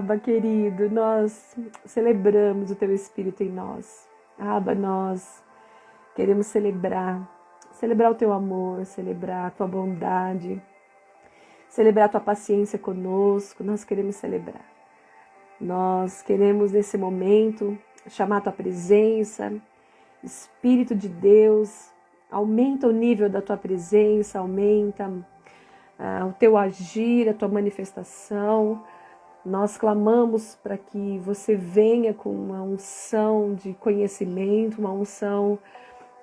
Abba, querido, nós celebramos o Teu Espírito em nós. Abba, nós queremos celebrar o Teu amor, celebrar a Tua bondade, celebrar a Tua paciência conosco, nós queremos celebrar. Nós queremos nesse momento chamar a Tua presença, Espírito de Deus, aumenta o nível da Tua presença, aumenta o Teu agir, a Tua manifestação. Nós clamamos para que você venha com uma unção de conhecimento, uma unção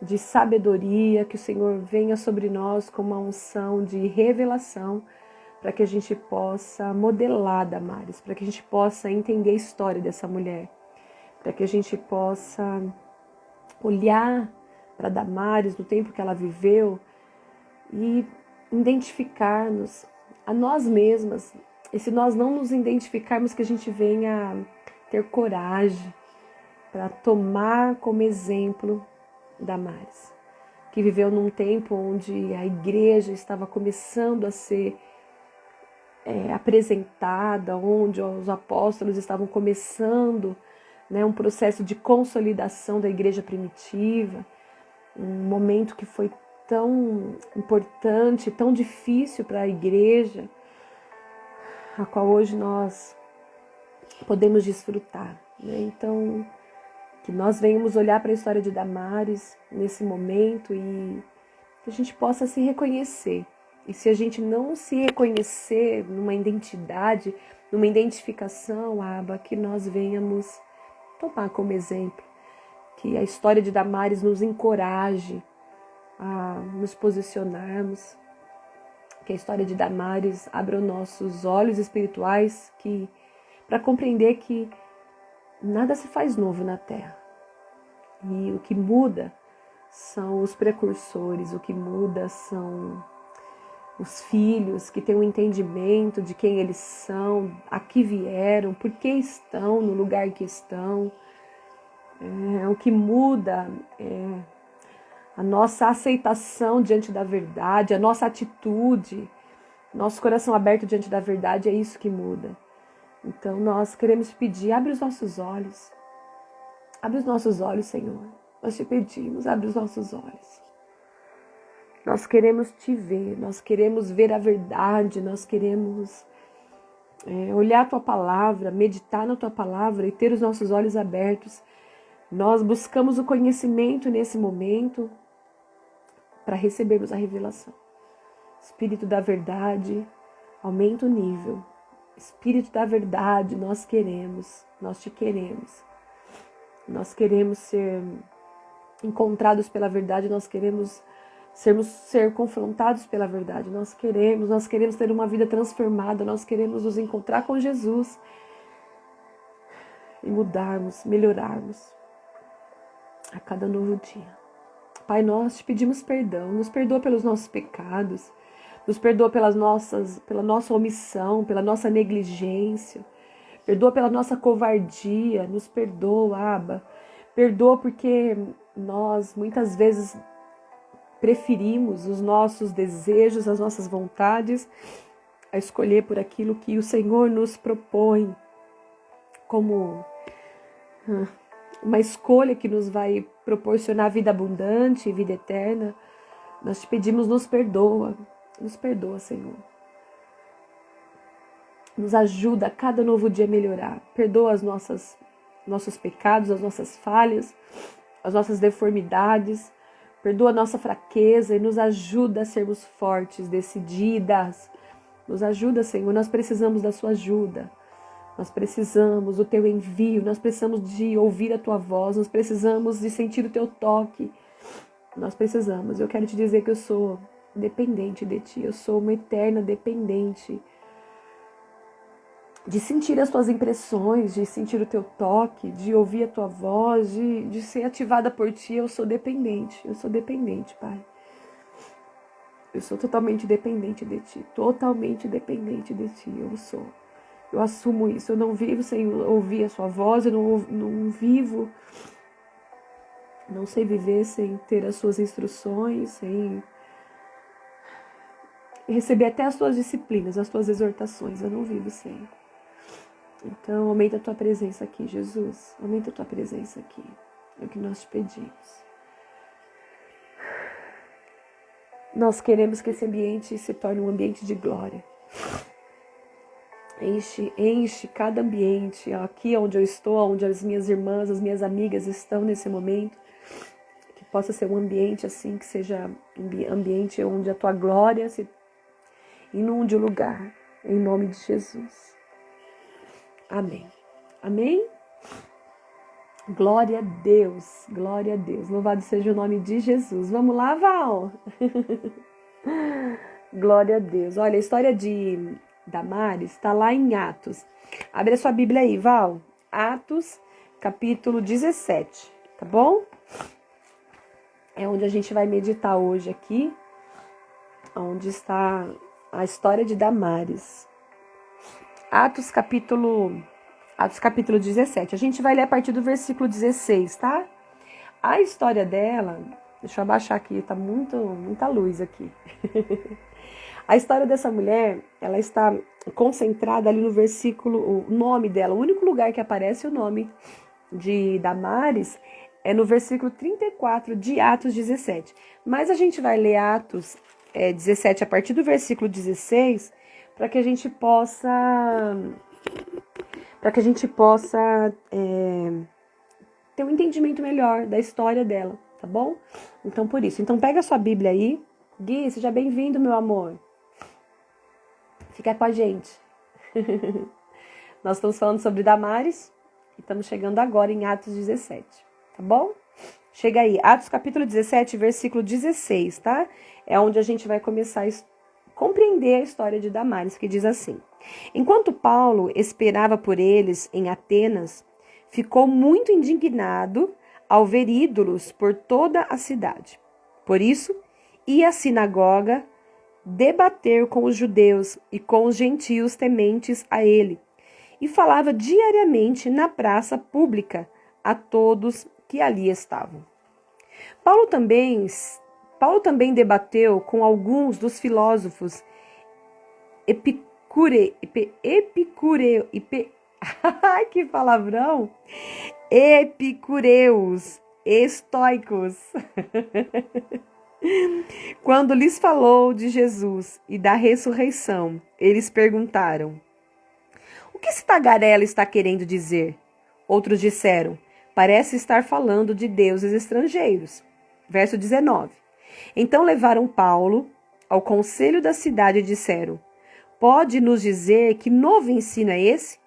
de sabedoria, que o Senhor venha sobre nós com uma unção de revelação, para que a gente possa modelar Damares, para que a gente possa entender a história dessa mulher, para que a gente possa olhar para Damares no tempo que ela viveu e identificar-nos a nós mesmas. E se nós não nos identificarmos, que a gente venha ter coragem para tomar como exemplo Damares, que viveu num tempo onde a igreja estava começando a ser apresentada, onde os apóstolos estavam começando, um processo de consolidação da igreja primitiva, um momento que foi tão importante, tão difícil para a igreja, a qual hoje nós podemos desfrutar. Então, que nós venhamos olhar para a história de Damares nesse momento e que a gente possa se reconhecer. E se a gente não se reconhecer numa identidade, numa identificação, Abba, que nós venhamos tomar como exemplo, que a história de Damares nos encoraje a nos posicionarmos, que a história de Damares abra os nossos olhos espirituais para compreender que nada se faz novo na terra. E o que muda são os precursores, o que muda são os filhos que têm um entendimento de quem eles são, a que vieram, por que estão no lugar que estão. O que muda é a nossa aceitação diante da verdade, a nossa atitude, nosso coração aberto diante da verdade, é isso que muda. Então nós queremos pedir, abre os nossos olhos, Senhor. Nós te pedimos, abre os nossos olhos. Nós queremos te ver, nós queremos ver a verdade, nós queremos olhar a tua palavra, meditar na tua palavra e ter os nossos olhos abertos. Nós buscamos o conhecimento nesse momento para recebermos a revelação. Espírito da verdade, aumenta o nível. Espírito da verdade, nós te queremos. Nós queremos ser encontrados pela verdade, nós queremos ser confrontados pela verdade. Nós queremos ter uma vida transformada, nós queremos nos encontrar com Jesus e mudarmos, melhorarmos a cada novo dia. Pai, nós te pedimos perdão, nos perdoa pelos nossos pecados, nos perdoa pela nossa omissão, pela nossa negligência, perdoa pela nossa covardia, nos perdoa, Abba. Perdoa porque nós muitas vezes preferimos os nossos desejos, as nossas vontades, a escolher por aquilo que o Senhor nos propõe como uma escolha que nos vai proporcionar vida abundante e vida eterna. Nós te pedimos, nos perdoa, Senhor. Nos ajuda a cada novo dia a melhorar. Perdoa nossos pecados, as nossas falhas, as nossas deformidades. Perdoa a nossa fraqueza e nos ajuda a sermos fortes, decididas. Nos ajuda, Senhor, nós precisamos da sua ajuda. Nós precisamos do teu envio, nós precisamos de ouvir a tua voz, nós precisamos de sentir o teu toque. Nós precisamos. Eu quero te dizer que eu sou dependente de ti, eu sou uma eterna dependente de sentir as tuas impressões, de sentir o teu toque, de ouvir a tua voz, de ser ativada por ti. Eu sou dependente, Pai. Eu sou totalmente dependente de ti, eu assumo isso. Eu não vivo sem ouvir a sua voz, eu não vivo, não sei viver sem ter as suas instruções, sem receber até as tuas disciplinas, as tuas exortações. Eu não vivo sem. Então, aumenta a tua presença aqui, Jesus. Aumenta a tua presença aqui. É o que nós te pedimos. Nós queremos que esse ambiente se torne um ambiente de glória. Enche cada ambiente, aqui onde eu estou, onde as minhas irmãs, as minhas amigas estão nesse momento. Que possa ser um ambiente assim, que seja um ambiente onde a tua glória se inunde o lugar. Em nome de Jesus. Amém. Amém? Glória a Deus. Glória a Deus. Louvado seja o nome de Jesus. Vamos lá, Val? Glória a Deus. Olha, a história de Damares está lá em Atos. Abre a sua Bíblia aí, Val. Atos, capítulo 17. Tá bom? É onde a gente vai meditar hoje aqui. Onde está a história de Damares. Atos capítulo 17. A gente vai ler a partir do versículo 16, tá? A história dela... Deixa eu abaixar aqui, tá muita luz aqui. A história dessa mulher, ela está concentrada ali no versículo... O nome dela, o único lugar que aparece o nome de Damares é no versículo 34 de Atos 17. Mas a gente vai ler Atos 17 a partir do versículo 16... para que a gente possa ter um entendimento melhor da história dela, tá bom? Então, por isso. Então, pega a sua Bíblia aí. Gui, seja bem-vindo, meu amor. Fica com a gente. Nós estamos falando sobre Damares e estamos chegando agora em Atos 17, tá bom? Chega aí, Atos capítulo 17, versículo 16, tá? É onde a gente vai começar a compreender a história de Damares, que diz assim: enquanto Paulo esperava por eles em Atenas, ficou muito indignado ao ver ídolos por toda a cidade. Por isso, ia à sinagoga debater com os judeus e com os gentios tementes a ele, e falava diariamente na praça pública a todos que ali estavam. Paulo também debateu com alguns dos filósofos que palavrão! Epicureus, estoicos. Quando lhes falou de Jesus e da ressurreição, eles perguntaram: o que esse tagarela está querendo dizer? Outros disseram: parece estar falando de deuses estrangeiros. Verso 19. Então levaram Paulo ao conselho da cidade e disseram: pode nos dizer que novo ensino é esse?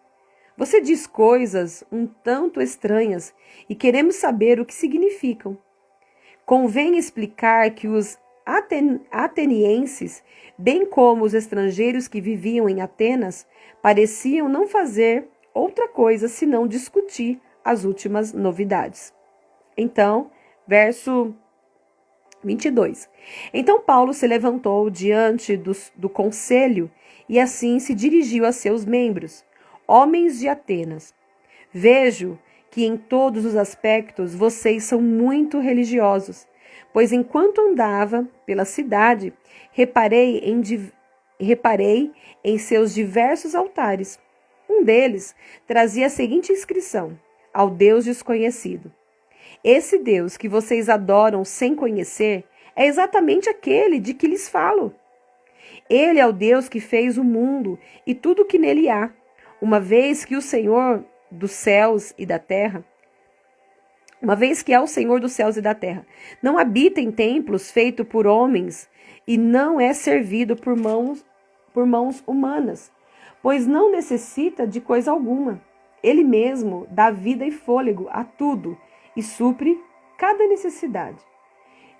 Você diz coisas um tanto estranhas e queremos saber o que significam. Convém explicar que os atenienses, bem como os estrangeiros que viviam em Atenas, pareciam não fazer outra coisa senão discutir as últimas novidades. Então, verso 22. Então Paulo se levantou diante do conselho e assim se dirigiu a seus membros: homens de Atenas, vejo que em todos os aspectos vocês são muito religiosos, pois enquanto andava pela cidade, reparei em seus diversos altares. Um deles trazia a seguinte inscrição: ao Deus desconhecido. Esse Deus que vocês adoram sem conhecer é exatamente aquele de que lhes falo. Ele é o Deus que fez o mundo e tudo o que nele há, uma vez que é o Senhor dos céus e da terra. Não habita em templos feitos por homens e não é servido por mãos humanas, pois não necessita de coisa alguma. Ele mesmo dá vida e fôlego a tudo e supre cada necessidade.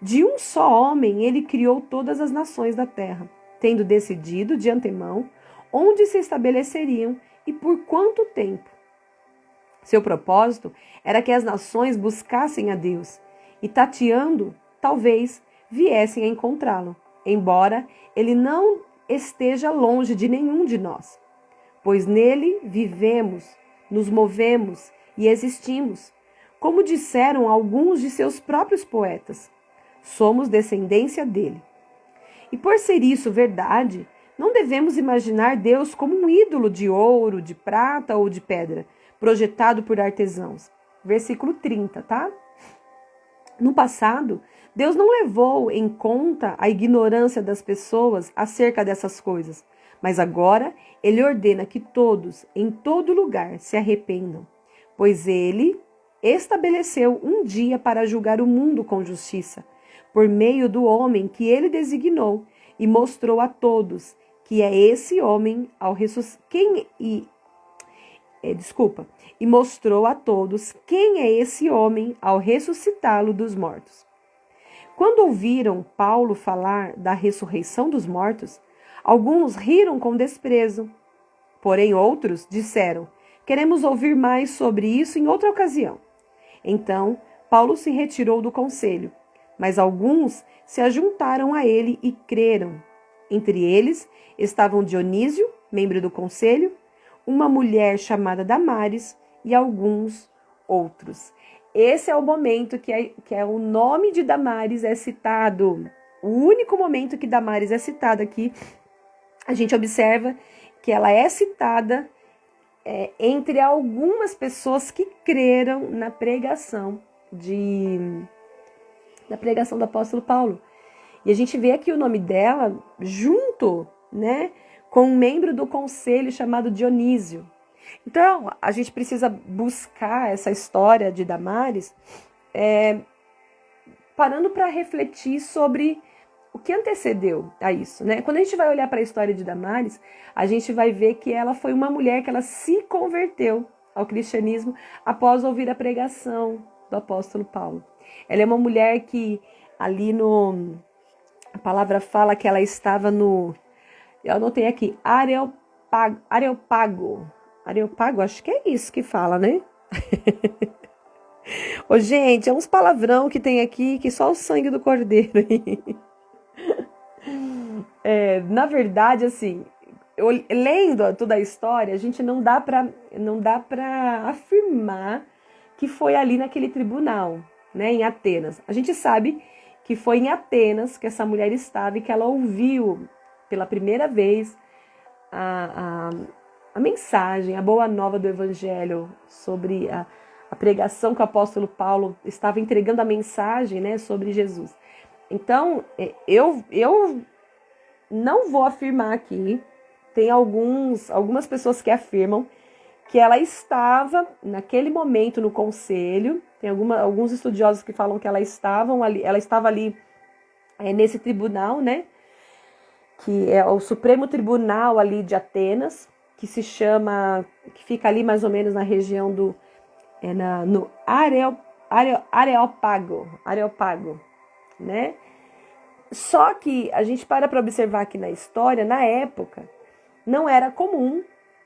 De um só homem ele criou todas as nações da terra, tendo decidido de antemão onde se estabeleceriam e por quanto tempo. Seu propósito era que as nações buscassem a Deus e, tateando, talvez viessem a encontrá-lo, embora ele não esteja longe de nenhum de nós, pois nele vivemos, nos movemos e existimos. Como disseram alguns de seus próprios poetas, somos descendência dele. E por ser isso verdade, Não devemos imaginar Deus como um ídolo de ouro, de prata ou de pedra, projetado por artesãos. Versículo 30, tá? No passado, Deus não levou em conta a ignorância das pessoas acerca dessas coisas, mas agora Ele ordena que todos, em todo lugar, se arrependam, pois Ele estabeleceu um dia para julgar o mundo com justiça, por meio do homem que Ele designou, e mostrou a todos que é esse homem ao e mostrou a todos quem é esse homem ao ressuscitá-lo dos mortos. Quando ouviram Paulo falar da ressurreição dos mortos, alguns riram com desprezo, porém outros disseram: queremos ouvir mais sobre isso em outra ocasião. Então, Paulo se retirou do conselho, mas alguns se ajuntaram a ele e creram. Entre eles estavam Dionísio, membro do conselho, uma mulher chamada Damaris e alguns outros. Esse é o momento que é o nome de Damaris é citado. O único momento que Damaris é citada aqui, a gente observa que ela é citada entre algumas pessoas que creram na pregação do apóstolo Paulo. E a gente vê aqui o nome dela junto, né, com um membro do conselho chamado Dionísio. Então, a gente precisa buscar essa história de Damaris, parando para refletir sobre o que antecedeu a isso, né? Quando a gente vai olhar para a história de Damaris, a gente vai ver que ela foi uma mulher que ela se converteu ao cristianismo após ouvir a pregação do apóstolo Paulo. Ela é uma mulher que ali a palavra fala que ela estava eu anotei aqui, Areópago, acho que é isso que fala, né? Ô, gente, é uns palavrão que tem aqui que só o sangue do cordeiro. Na verdade, assim, lendo toda a história, a gente não dá para afirmar que foi ali naquele tribunal, né, em Atenas. A gente sabe que foi em Atenas que essa mulher estava e que ela ouviu pela primeira vez a mensagem, a boa nova do evangelho sobre a pregação que o apóstolo Paulo estava entregando a mensagem, né, sobre Jesus. Então, eu não vou afirmar aqui, tem algumas pessoas que afirmam que ela estava naquele momento no conselho, tem alguns estudiosos que falam que ela estava ali nesse tribunal, né, que é o Supremo Tribunal ali de Atenas, que que fica ali mais ou menos na região no Areópago, né? Só que a gente para observar aqui na história, na época, não era comum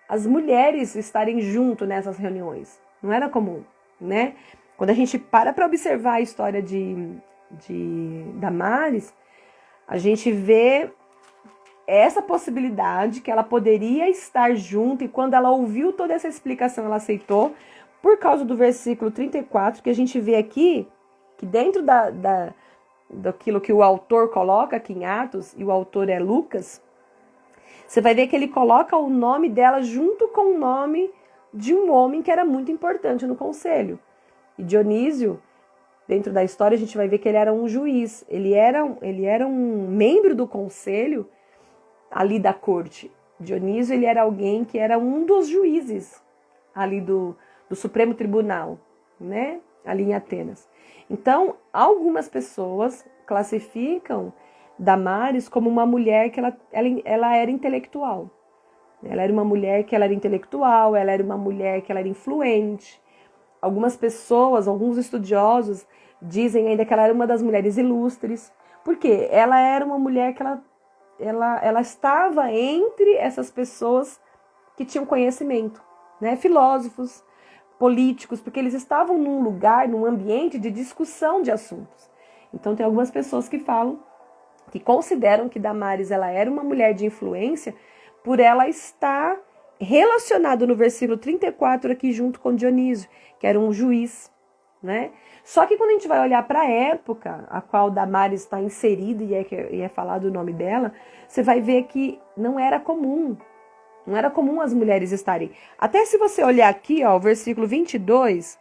as mulheres estarem junto nessas reuniões. Não era comum, né? Quando a gente para observar a história de Damaris, a gente vê essa possibilidade que ela poderia estar junto, e quando ela ouviu toda essa explicação, ela aceitou, por causa do versículo 34, que a gente vê aqui, que dentro daquilo que o autor coloca aqui em Atos, e o autor é Lucas, você vai ver que ele coloca o nome dela junto com o nome de um homem que era muito importante no conselho. E Dionísio, dentro da história, a gente vai ver que ele era um juiz, ele era um membro do conselho ali da corte. Dionísio, ele era alguém que era um dos juízes ali do Supremo Tribunal, né? Ali em Atenas. Então, algumas pessoas classificam Damaris como uma mulher que ela era intelectual. Ela era uma mulher que ela era intelectual, ela era uma mulher que ela era influente. Algumas pessoas, alguns estudiosos, dizem ainda que ela era uma das mulheres ilustres. Por quê? Ela era uma mulher que ela estava entre essas pessoas que tinham conhecimento, né? Filósofos, políticos, porque eles estavam num lugar, num ambiente de discussão de assuntos. Então tem algumas pessoas que consideram que Damaris ela era uma mulher de influência por ela estar relacionada no versículo 34 aqui junto com Dionísio, que era um juiz, né? Só que quando a gente vai olhar para a época a qual Damares está inserida e é falado o nome dela, você vai ver que não era comum. Não era comum as mulheres estarem. Até se você olhar aqui, ó, o versículo 22,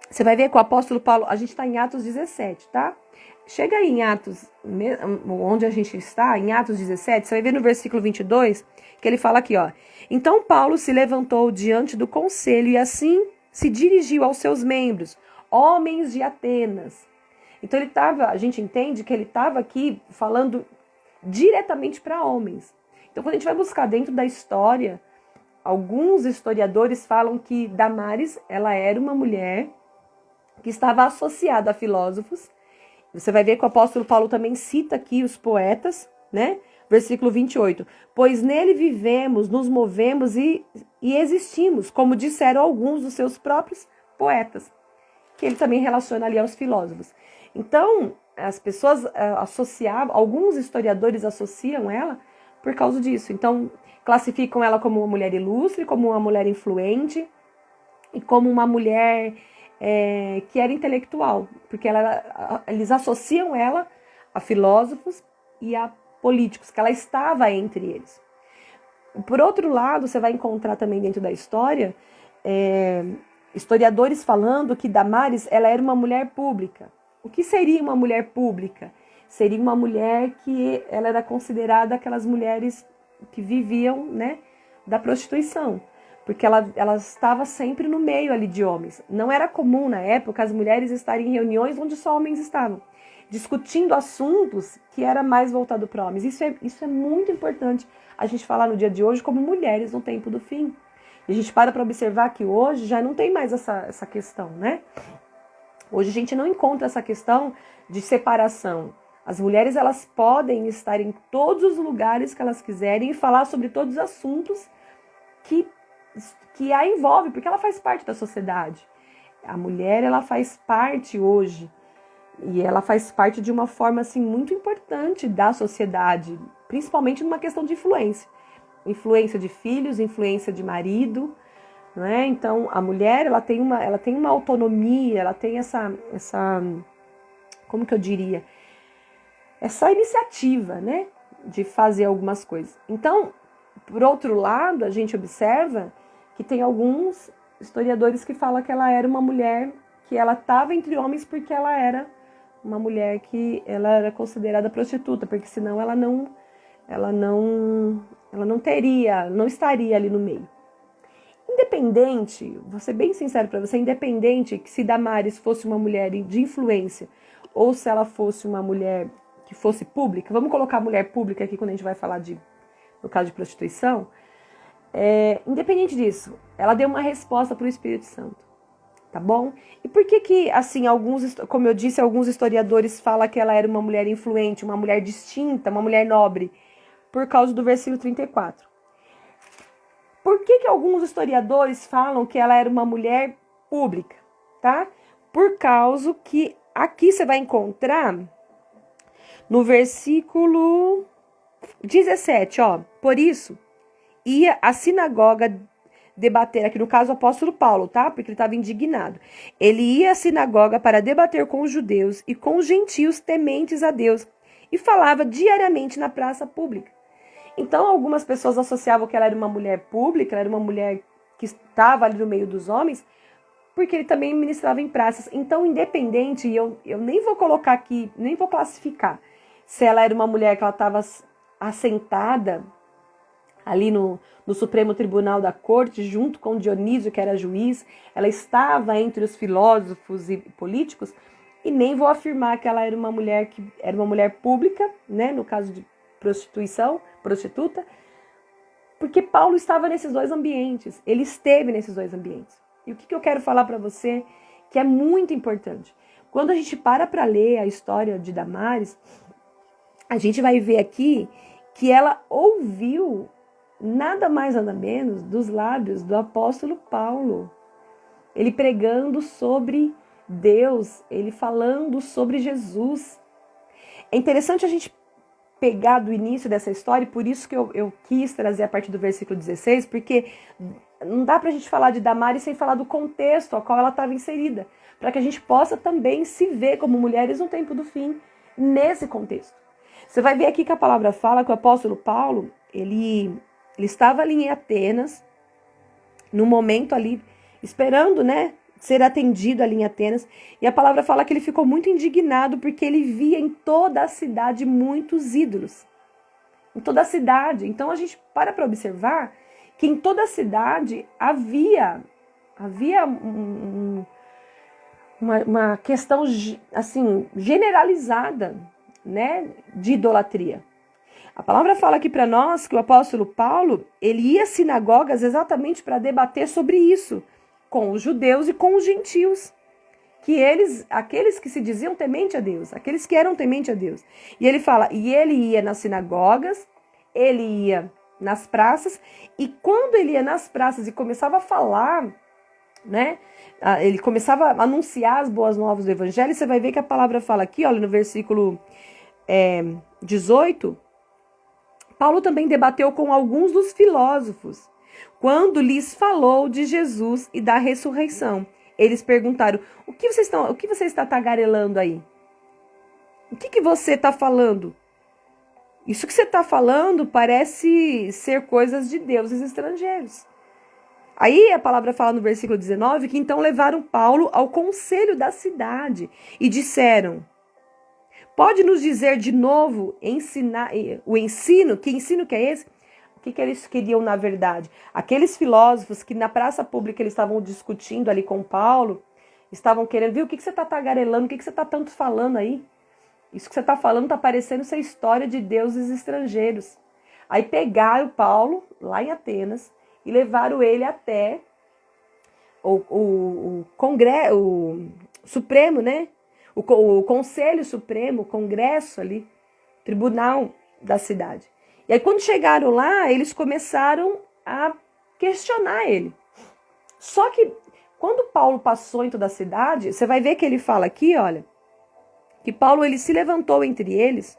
você vai ver que o apóstolo Paulo, a gente está em Atos 17, tá? Chega aí em Atos, onde a gente está, em Atos 17, você vai ver no versículo 22, que ele fala aqui, ó. Então Paulo se levantou diante do conselho e assim se dirigiu aos seus membros, homens de Atenas. Então a gente entende que ele estava aqui falando diretamente para homens. Então quando a gente vai buscar dentro da história, alguns historiadores falam que Damares, ela era uma mulher que estava associada a filósofos. Você vai ver que o apóstolo Paulo também cita aqui os poetas, né? Versículo 28. Pois nele vivemos, nos movemos e existimos, como disseram alguns dos seus próprios poetas. Que ele também relaciona ali aos filósofos. Então, as pessoas associavam, alguns historiadores associam ela por causa disso. Então, classificam ela como uma mulher ilustre, como uma mulher influente e como uma mulher que era intelectual, porque eles associam ela a filósofos e a políticos, que ela estava entre eles. Por outro lado, você vai encontrar também dentro da história historiadores falando que Damares ela era uma mulher pública. O que seria uma mulher pública? Seria uma mulher que ela era considerada aquelas mulheres que viviam, né, da prostituição. Porque ela estava sempre no meio ali de homens. Não era comum na época as mulheres estarem em reuniões onde só homens estavam, discutindo assuntos que era mais voltado para homens. Isso é muito importante a gente falar no dia de hoje como mulheres no tempo do fim. E a gente para observar que hoje já não tem mais essa questão, né? Hoje a gente não encontra essa questão de separação. As mulheres elas podem estar em todos os lugares que elas quiserem e falar sobre todos os assuntos que a envolve, porque ela faz parte da sociedade. A mulher, ela faz parte hoje, e ela faz parte de uma forma assim, muito importante da sociedade, principalmente numa questão de influência. Influência de filhos, influência de marido, não é? Então, a mulher, ela tem uma autonomia, ela tem essa, como que eu diria? Essa iniciativa, né? De fazer algumas coisas. Então, por outro lado, a gente observa que tem alguns historiadores que falam que ela era uma mulher que ela estava entre homens porque ela era uma mulher que ela era considerada prostituta, porque senão ela não estaria ali no meio. Independente, vou ser bem sincero para você, independente que se Damares fosse uma mulher de influência ou se ela fosse uma mulher que fosse pública, vamos colocar a mulher pública aqui quando a gente vai falar no caso de prostituição, independente disso, ela deu uma resposta para o Espírito Santo, tá bom? E por que assim, como eu disse, alguns historiadores falam que ela era uma mulher influente, uma mulher distinta, uma mulher nobre, por causa do versículo 34. Por que alguns historiadores falam que ela era uma mulher pública, tá? Por causa que aqui você vai encontrar no versículo 17, ó. Por isso, ia à sinagoga debater, aqui no caso o apóstolo Paulo, tá? Porque ele estava indignado. Ele ia à sinagoga para debater com os judeus e com os gentios tementes a Deus e falava diariamente na praça pública. Então, algumas pessoas associavam que ela era uma mulher pública, ela era uma mulher que estava ali no meio dos homens, porque ele também ministrava em praças. Então, independente, e eu nem vou colocar aqui, nem vou classificar se ela era uma mulher que ela estava assentada ali no Supremo Tribunal da Corte, junto com Dionísio, que era juiz, ela estava entre os filósofos e políticos, e nem vou afirmar que ela era uma mulher pública, né, no caso de prostituta, porque Paulo estava nesses dois ambientes, ele esteve nesses dois ambientes. E o que eu quero falar para você, que é muito importante, quando a gente para ler a história de Damares, a gente vai ver aqui que ela ouviu nada mais nada menos dos lábios do apóstolo Paulo, ele pregando sobre Deus, ele falando sobre Jesus. É interessante a gente pegar do início dessa história, e por isso que eu quis trazer a partir do versículo 16, porque não dá para a gente falar de Damares sem falar do contexto ao qual ela estava inserida, para que a gente possa também se ver como mulheres no tempo do fim, nesse contexto. Você vai ver aqui que a palavra fala que o apóstolo Paulo, ele estava ali em Atenas, no momento ali, esperando, né, ser atendido ali em Atenas, e a palavra fala que ele ficou muito indignado porque ele via em toda a cidade muitos ídolos. Em toda a cidade. Então a gente para observar que em toda a cidade havia uma questão assim generalizada, né, de idolatria. A palavra fala aqui para nós que o apóstolo Paulo, ele ia às sinagogas exatamente para debater sobre isso com os judeus e com os gentios, que aqueles que se diziam temente a Deus, aqueles que eram temente a Deus. E ele fala, e ele ia nas sinagogas, ele ia nas praças, e quando ele ia nas praças e começava a falar, né, ele começava a anunciar as boas novas do evangelho, você vai ver que a palavra fala aqui, olha, no versículo 18, Paulo também debateu com alguns dos filósofos, quando lhes falou de Jesus e da ressurreição. Eles perguntaram, o que você está tagarelando aí? O que você está falando? Isso que você está falando parece ser coisas de deuses estrangeiros. Aí a palavra fala no versículo 19 que então levaram Paulo ao conselho da cidade e disseram, pode nos dizer de novo o ensino? Que ensino que é esse? O que eles queriam na verdade? Aqueles filósofos que na praça pública eles estavam discutindo ali com Paulo, estavam querendo, viu, o que você está tagarelando, o que você está tanto falando aí? Isso que você está falando está parecendo ser história de deuses estrangeiros. Aí pegaram Paulo, lá em Atenas, e levaram ele até o Congresso, o Supremo, né? O Conselho Supremo, o Congresso ali, Tribunal da cidade. E aí quando chegaram lá, eles começaram a questionar ele. Só que quando Paulo passou em toda a cidade, você vai ver que ele fala aqui, olha, que Paulo ele se levantou entre eles,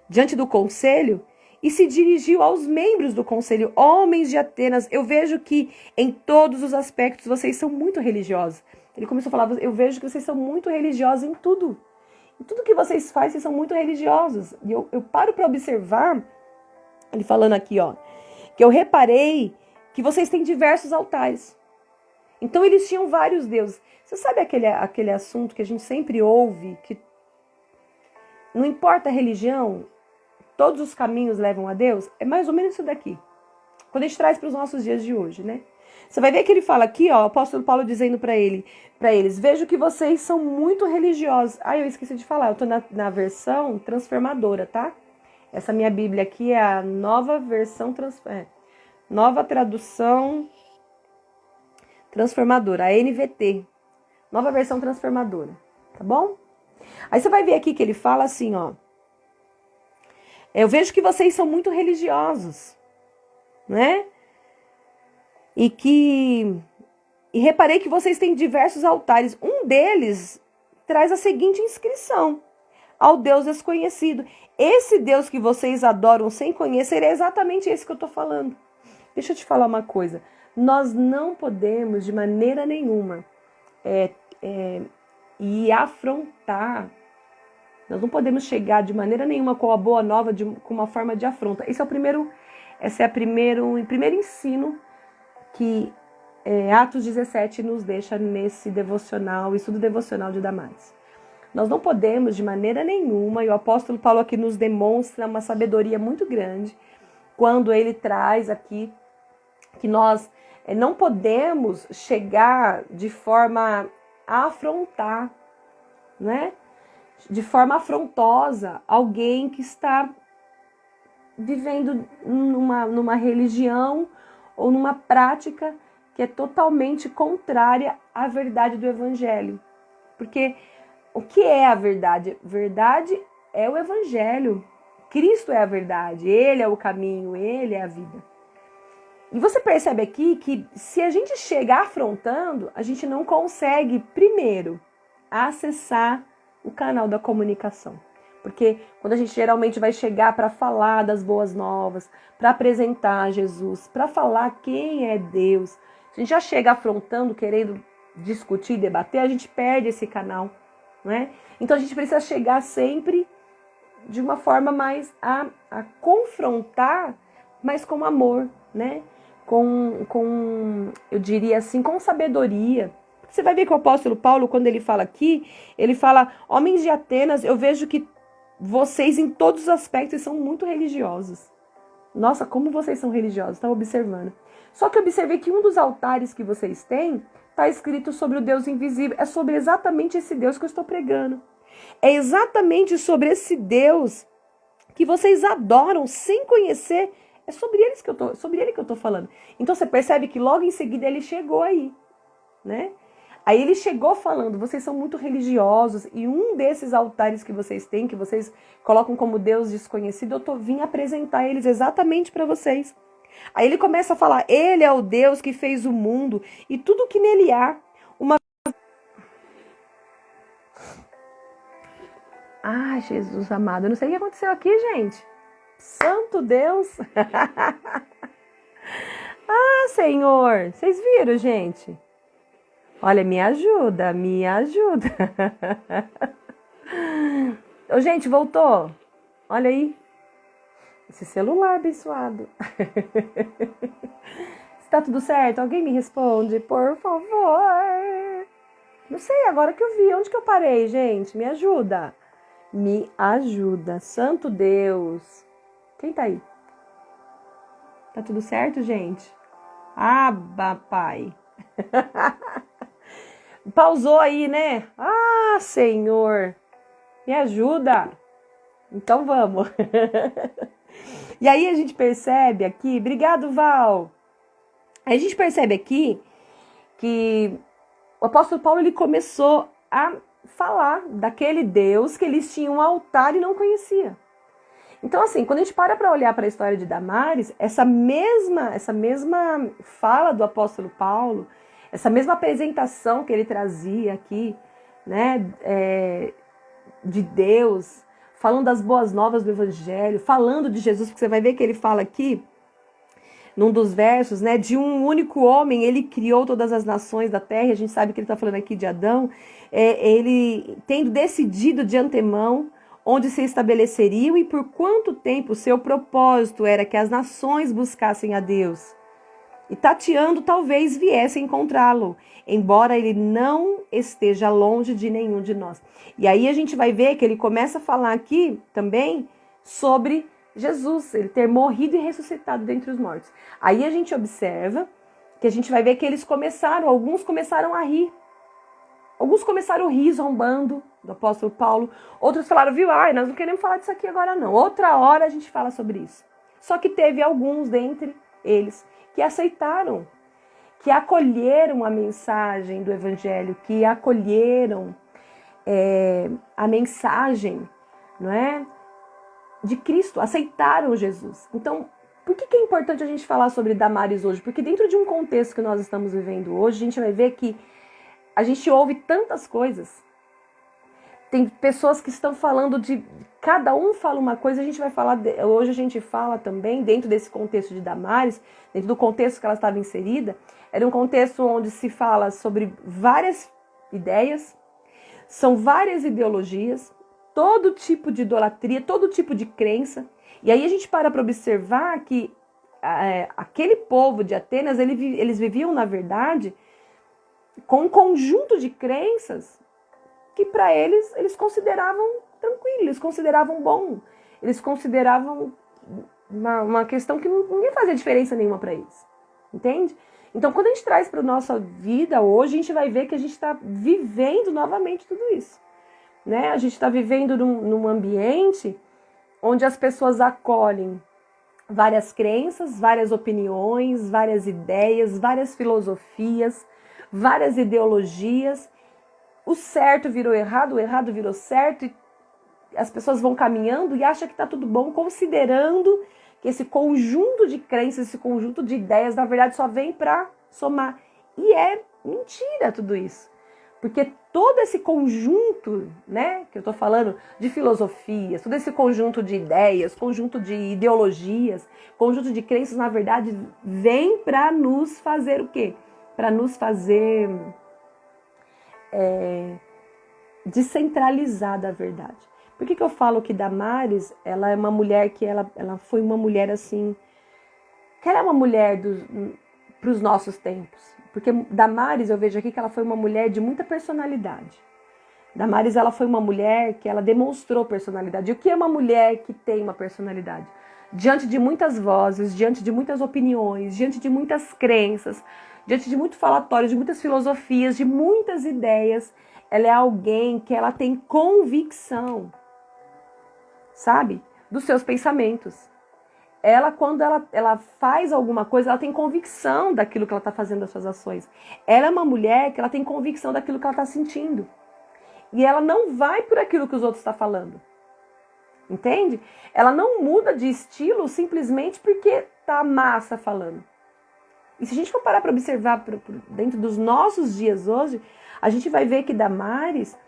diante do conselho, e se dirigiu aos membros do conselho, homens de Atenas, eu vejo que em todos os aspectos vocês são muito religiosos. Ele começou a falar, eu vejo que vocês são muito religiosos em tudo. Em tudo que vocês fazem, vocês são muito religiosos. E eu paro para observar, ele falando aqui, ó, que eu reparei que vocês têm diversos altares. Então eles tinham vários deuses. Você sabe aquele assunto que a gente sempre ouve, que não importa a religião, todos os caminhos levam a Deus? É mais ou menos isso daqui. Quando a gente traz para os nossos dias de hoje, né? Você vai ver que ele fala aqui, ó, o apóstolo Paulo dizendo para eles, vejo que vocês são muito religiosos. Ah, eu esqueci de falar, eu tô na versão transformadora, tá? Essa minha Bíblia aqui é a nova versão, nova tradução transformadora, a NVT, nova versão transformadora, tá bom? Aí você vai ver aqui que ele fala assim, ó, eu vejo que vocês são muito religiosos, né? E reparei que vocês têm diversos altares. Um deles traz a seguinte inscrição: ao Deus desconhecido. Esse Deus que vocês adoram sem conhecer é exatamente esse que eu estou falando. Deixa eu te falar uma coisa. Nós não podemos, de maneira nenhuma, afrontar. Nós não podemos chegar de maneira nenhuma com a boa nova, com uma forma de afronta. Esse é o primeiro ensino que Atos 17 nos deixa nesse devocional, estudo devocional de Damares. Nós não podemos de maneira nenhuma, e o apóstolo Paulo aqui nos demonstra uma sabedoria muito grande, quando ele traz aqui que nós não podemos chegar de forma a afrontar, né? De forma afrontosa alguém que está vivendo numa religião ou numa prática que é totalmente contrária à verdade do evangelho. Porque o que é a verdade? Verdade é o evangelho. Cristo é a verdade, ele é o caminho, ele é a vida. E você percebe aqui que se a gente chega afrontando, a gente não consegue, primeiro, acessar o canal da comunicação. Porque quando a gente geralmente vai chegar para falar das boas novas, para apresentar Jesus, para falar quem é Deus, Se a gente já chega afrontando, querendo discutir, debater, a gente perde esse canal, né? Então a gente precisa chegar sempre de uma forma mais a confrontar, mas com amor, né? Eu diria assim, com sabedoria. Você vai ver que o apóstolo Paulo, quando ele fala aqui, ele fala: homens de Atenas, eu vejo que vocês em todos os aspectos são muito religiosos. Nossa, como vocês são religiosos, estava observando. Só que eu observei que um dos altares que vocês têm está escrito sobre o Deus invisível. É sobre exatamente esse Deus que eu estou pregando. É exatamente sobre esse Deus que vocês adoram sem conhecer. É sobre ele que eu tô falando. Então você percebe que logo em seguida ele chegou aí, né? Aí ele chegou falando: vocês são muito religiosos e um desses altares que vocês têm, que vocês colocam como Deus desconhecido, eu vim apresentar eles exatamente para vocês. Aí ele começa a falar: ele é o Deus que fez o mundo e tudo que nele há. Ah, Jesus amado, eu não sei o que aconteceu aqui, gente. Santo Deus. Ah, Senhor, vocês viram, gente? Olha, me ajuda, me ajuda. Ô, gente, voltou. Olha aí. Esse celular abençoado. Está tudo certo? Alguém me responde, por favor. Não sei, agora que eu vi. Onde que eu parei, gente? Me ajuda. Me ajuda. Santo Deus. Quem tá aí? Tá tudo certo, gente? Abba, pai. Pausou aí, né? Ah, Senhor, me ajuda. Então vamos. E aí a gente percebe aqui, obrigado, Val. Aí a gente percebe aqui que o apóstolo Paulo ele começou a falar daquele Deus que eles tinham um altar e não conhecia. Então, assim, quando a gente para olhar para a história de Damares, essa mesma fala do apóstolo Paulo, essa mesma apresentação que ele trazia aqui, né, de Deus, falando das boas novas do Evangelho, falando de Jesus, porque você vai ver que ele fala aqui, num dos versos, né, de um único homem, ele criou todas as nações da terra, e a gente sabe que ele está falando aqui de Adão, ele tendo decidido de antemão onde se estabeleceriam e por quanto tempo o seu propósito era que as nações buscassem a Deus. E tateando, talvez viessem encontrá-lo, embora ele não esteja longe de nenhum de nós. E aí a gente vai ver que ele começa a falar aqui também sobre Jesus, ele ter morrido e ressuscitado dentre os mortos. Aí a gente observa que a gente vai ver que alguns começaram a rir. Alguns começaram a rir, zombando do apóstolo Paulo. Outros falaram, viu, nós não queremos falar disso aqui agora não. Outra hora a gente fala sobre isso. Só que teve alguns dentre eles que aceitaram, que acolheram a mensagem do Evangelho, que acolheram a mensagem, não é, de Cristo, aceitaram Jesus. Então, por que é importante a gente falar sobre Damares hoje? Porque dentro de um contexto que nós estamos vivendo hoje, a gente vai ver que a gente ouve tantas coisas. Tem pessoas que estão falando cada um fala uma coisa, a gente vai falar, hoje a gente fala também, dentro desse contexto de Damares, dentro do contexto que ela estava inserida, era um contexto onde se fala sobre várias ideias, são várias ideologias, todo tipo de idolatria, todo tipo de crença, e aí a gente para observar que aquele povo de Atenas, eles viviam, na verdade, com um conjunto de crenças que para eles consideravam tranquilo, eles consideravam bom, eles consideravam uma questão que não ia fazer diferença nenhuma para eles, entende? Então, quando a gente traz para a nossa vida hoje, a gente vai ver que a gente está vivendo novamente tudo isso, né? A gente está vivendo num ambiente onde as pessoas acolhem várias crenças, várias opiniões, várias ideias, várias filosofias, várias ideologias. O certo virou errado, o errado virou certo, e as pessoas vão caminhando e acham que está tudo bom, considerando que esse conjunto de crenças, esse conjunto de ideias, na verdade, só vem para somar. E é mentira tudo isso. Porque todo esse conjunto, né, que eu estou falando, de filosofias, todo esse conjunto de ideias, conjunto de ideologias, conjunto de crenças, na verdade, vem para nos fazer o quê? para nos fazer descentralizar da verdade. Por que eu falo que Damares, ela é uma mulher que ela foi uma mulher assim, que ela é uma mulher para os nossos tempos? Porque Damares, eu vejo aqui que ela foi uma mulher de muita personalidade. Damares, ela foi uma mulher que ela demonstrou personalidade. E o que é uma mulher que tem uma personalidade? Diante de muitas vozes, diante de muitas opiniões, diante de muitas crenças, diante de muitos falatórios, de muitas filosofias, de muitas ideias, ela é alguém que ela tem convicção, sabe? Dos seus pensamentos. Ela, quando ela faz alguma coisa, ela tem convicção daquilo que ela está fazendo, das suas ações. Ela é uma mulher que ela tem convicção daquilo que ela está sentindo. E ela não vai por aquilo que os outros estão falando. Entende? Ela não muda de estilo simplesmente porque tá a massa falando. E se a gente for parar para observar dentro dos nossos dias hoje, a gente vai ver que Damares,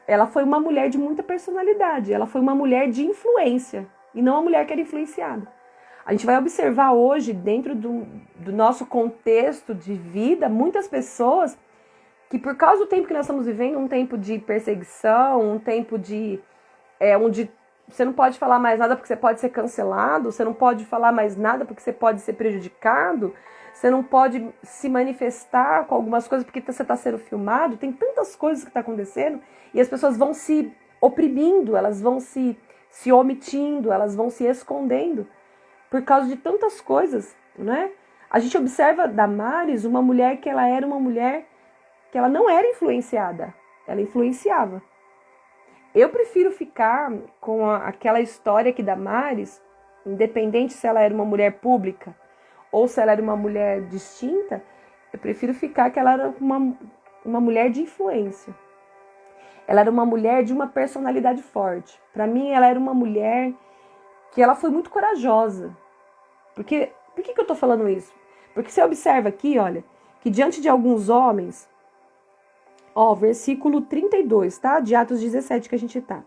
ela foi uma mulher de muita personalidade. Ela foi uma mulher de influência e não uma mulher que era influenciada. A gente vai observar hoje, dentro do nosso contexto de vida, muitas pessoas que por causa do tempo que nós estamos vivendo, um tempo de perseguição, um tempo de onde você não pode falar mais nada porque você pode ser cancelado, você não pode falar mais nada porque você pode ser prejudicado, você não pode se manifestar com algumas coisas porque você está sendo filmado, tem tantas coisas que estão acontecendo e as pessoas vão se oprimindo, elas vão se omitindo, elas vão se escondendo por causa de tantas coisas, né? A gente observa Damares, uma mulher que ela era uma mulher que ela não era influenciada, ela influenciava. Eu prefiro ficar com aquela história que Damares, independente se ela era uma mulher pública ou se ela era uma mulher distinta, eu prefiro ficar que ela era uma mulher de influência. Ela era uma mulher de uma personalidade forte. Para mim, ela era uma mulher que ela foi muito corajosa. Por que eu estou falando isso? Porque você observa aqui, olha, que diante de alguns homens, versículo 32, tá? De Atos 17 que a gente tá.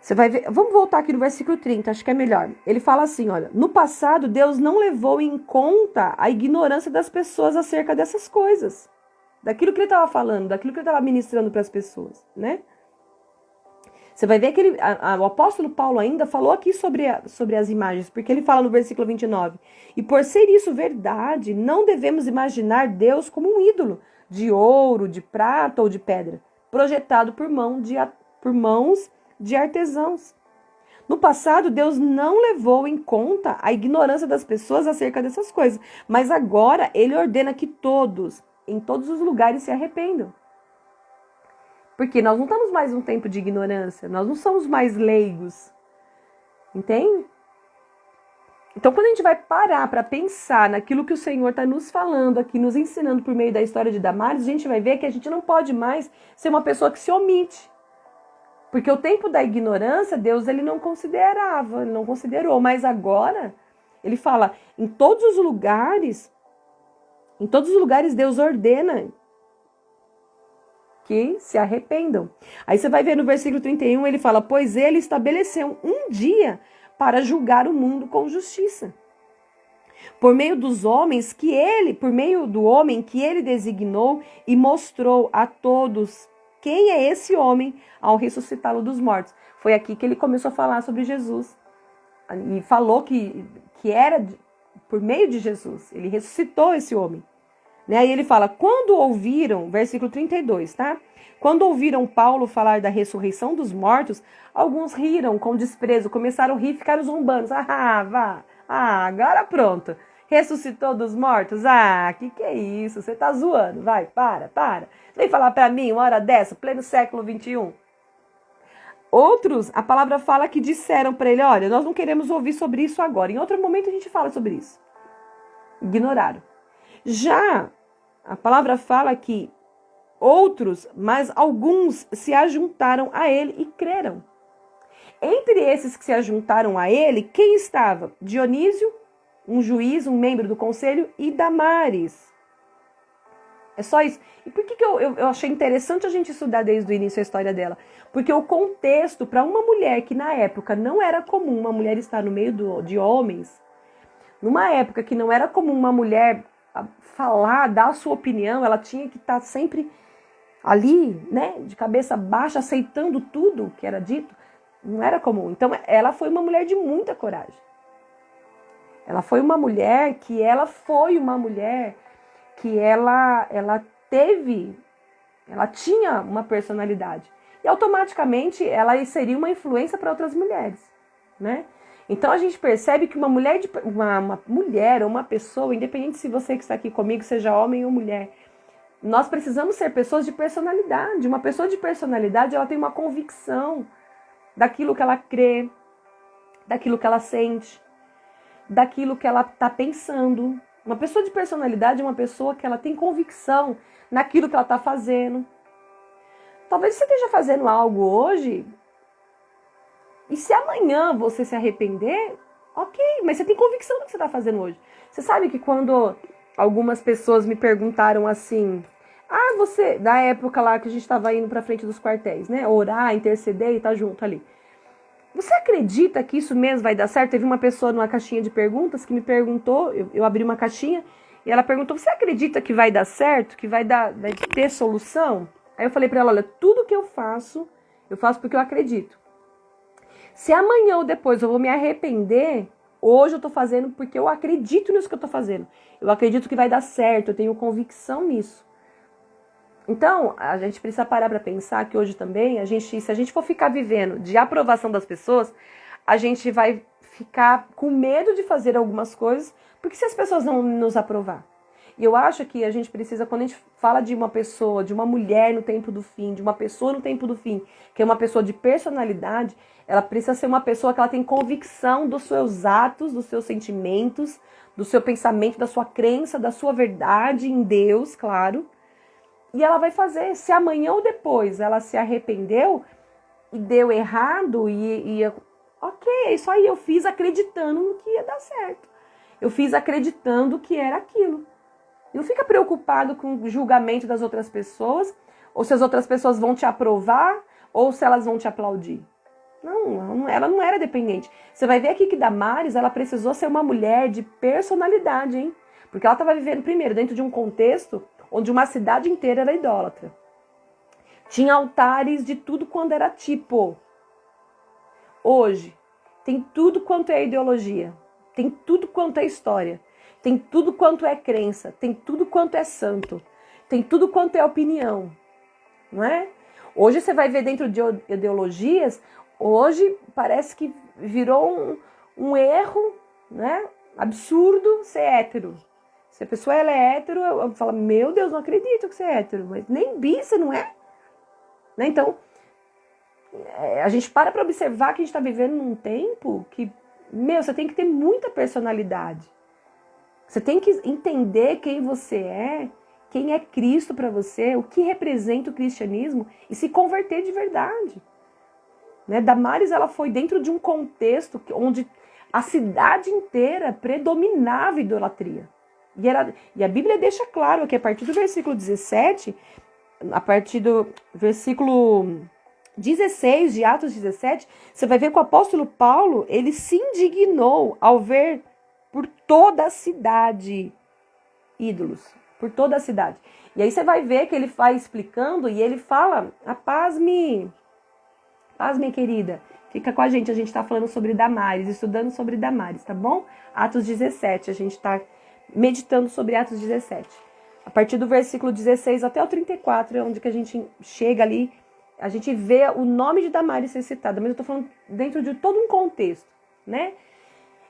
Você vai ver, vamos voltar aqui no versículo 30, acho que é melhor. Ele fala assim, olha, no passado Deus não levou em conta a ignorância das pessoas acerca dessas coisas. Daquilo que ele estava falando, daquilo que ele estava ministrando para as pessoas, né? Você vai ver que o apóstolo Paulo ainda falou aqui sobre as imagens, porque ele fala no versículo 29, e por ser isso verdade, não devemos imaginar Deus como um ídolo, de ouro, de prata ou de pedra, projetado por mãos de artesãos. No passado, Deus não levou em conta a ignorância das pessoas acerca dessas coisas, mas agora ele ordena que todos, em todos os lugares, se arrependam. Porque nós não estamos mais num tempo de ignorância, nós não somos mais leigos, entende? Então, quando a gente vai parar para pensar naquilo que o Senhor está nos falando aqui, nos ensinando por meio da história de Damares, a gente vai ver que a gente não pode mais ser uma pessoa que se omite. Porque o tempo da ignorância, Deus ele não considerava, ele não considerou. Mas agora, ele fala, em todos os lugares Deus ordena que se arrependam. Aí você vai ver no versículo 31, ele fala, pois ele estabeleceu um dia para julgar o mundo com justiça. Por meio do homem que ele designou e mostrou a todos quem é esse homem ao ressuscitá-lo dos mortos. Foi aqui que ele começou a falar sobre Jesus. E falou que era por meio de Jesus. Ele ressuscitou esse homem. Aí ele fala, quando ouviram, versículo 32, tá? Quando ouviram Paulo falar da ressurreição dos mortos, alguns riram com desprezo, começaram a rir e ficaram zombando. Agora pronto. Ressuscitou dos mortos? Que é isso? Você tá zoando. Vai, para. Vem falar pra mim uma hora dessa, pleno século 21. Outros, a palavra fala que disseram para ele, olha, nós não queremos ouvir sobre isso agora. Em outro momento a gente fala sobre isso. Ignoraram. Já a palavra fala que outros, mas alguns se ajuntaram a ele e creram. Entre esses que se ajuntaram a ele, quem estava? Dionísio, um juiz, um membro do conselho, e Damares. É só isso. E por que eu achei interessante a gente estudar desde o início a história dela? Porque o contexto, para uma mulher que na época não era comum uma mulher estar no meio de homens, numa época que não era comum uma mulher falar, dar a sua opinião, ela tinha que estar sempre ali, né, de cabeça baixa, aceitando tudo que era dito. Não era comum. Então, ela foi uma mulher de muita coragem. Ela foi uma mulher que ela tinha uma personalidade. E automaticamente ela seria uma influência para outras mulheres, né? Então a gente percebe que uma mulher ou uma pessoa, independente se você que está aqui comigo seja homem ou mulher, nós precisamos ser pessoas de personalidade. Uma pessoa de personalidade, ela tem uma convicção daquilo que ela crê, daquilo que ela sente, daquilo que ela está pensando. Uma pessoa de personalidade é uma pessoa que ela tem convicção naquilo que ela está fazendo. Talvez você esteja fazendo algo hoje e se amanhã você se arrepender, ok, mas você tem convicção do que você está fazendo hoje. Você sabe que quando algumas pessoas me perguntaram assim, você, da época lá que a gente estava indo para frente dos quartéis, né, orar, interceder e estar junto ali. Você acredita que isso mesmo vai dar certo? Teve uma pessoa numa caixinha de perguntas que me perguntou, eu abri uma caixinha e ela perguntou, você acredita que vai dar certo, que vai ter solução? Aí eu falei para ela, olha, tudo que eu faço porque eu acredito. Se amanhã ou depois eu vou me arrepender, hoje eu estou fazendo porque eu acredito nisso que eu estou fazendo. Eu acredito que vai dar certo, eu tenho convicção nisso. Então, a gente precisa parar para pensar que hoje também, se a gente for ficar vivendo de aprovação das pessoas, a gente vai ficar com medo de fazer algumas coisas, porque se as pessoas não nos aprovar. E eu acho que a gente precisa, quando a gente fala de uma pessoa, de uma mulher no tempo do fim, de uma pessoa no tempo do fim, que é uma pessoa de personalidade, ela precisa ser uma pessoa que ela tem convicção dos seus atos, dos seus sentimentos, do seu pensamento, da sua crença, da sua verdade em Deus, claro. E ela vai fazer, se amanhã ou depois ela se arrependeu e deu errado, ok, isso aí eu fiz acreditando no que ia dar certo. Eu fiz acreditando que era aquilo. Não fica preocupado com o julgamento das outras pessoas, ou se as outras pessoas vão te aprovar, ou se elas vão te aplaudir. Não, ela não era dependente. Você vai ver aqui que Damares, ela precisou ser uma mulher de personalidade, hein? Porque ela estava vivendo, primeiro, dentro de um contexto onde uma cidade inteira era idólatra. Tinha altares de tudo quanto era tipo. Hoje, tem tudo quanto é ideologia. Tem tudo quanto é história. Tem tudo quanto é crença. Tem tudo quanto é santo. Tem tudo quanto é opinião. Não é? Hoje você vai ver dentro de ideologias, hoje parece que virou um erro, né? Absurdo ser hétero. Se a pessoa ela é hétero, eu falo, meu Deus, não acredito que você é hétero. Mas nem bi você não é. Né? Então, a gente para observar que a gente está vivendo num tempo que, você tem que ter muita personalidade. Você tem que entender quem você é, quem é Cristo para você, o que representa o cristianismo e se converter de verdade. Né? Damares, ela foi dentro de um contexto onde a cidade inteira predominava a idolatria. E a Bíblia deixa claro que a partir do versículo 17, a partir do versículo 16 de Atos 17, você vai ver que o apóstolo Paulo, ele se indignou ao ver por toda a cidade ídolos, por toda a cidade. E aí você vai ver que ele vai explicando e ele fala, paz, minha querida, fica com a gente está falando sobre Damares, estudando sobre Damares, tá bom? Atos 17, a gente está meditando sobre Atos 17. A partir do versículo 16 até o 34, é onde que a gente chega ali, a gente vê o nome de Damares ser citado, mas eu estou falando dentro de todo um contexto, né?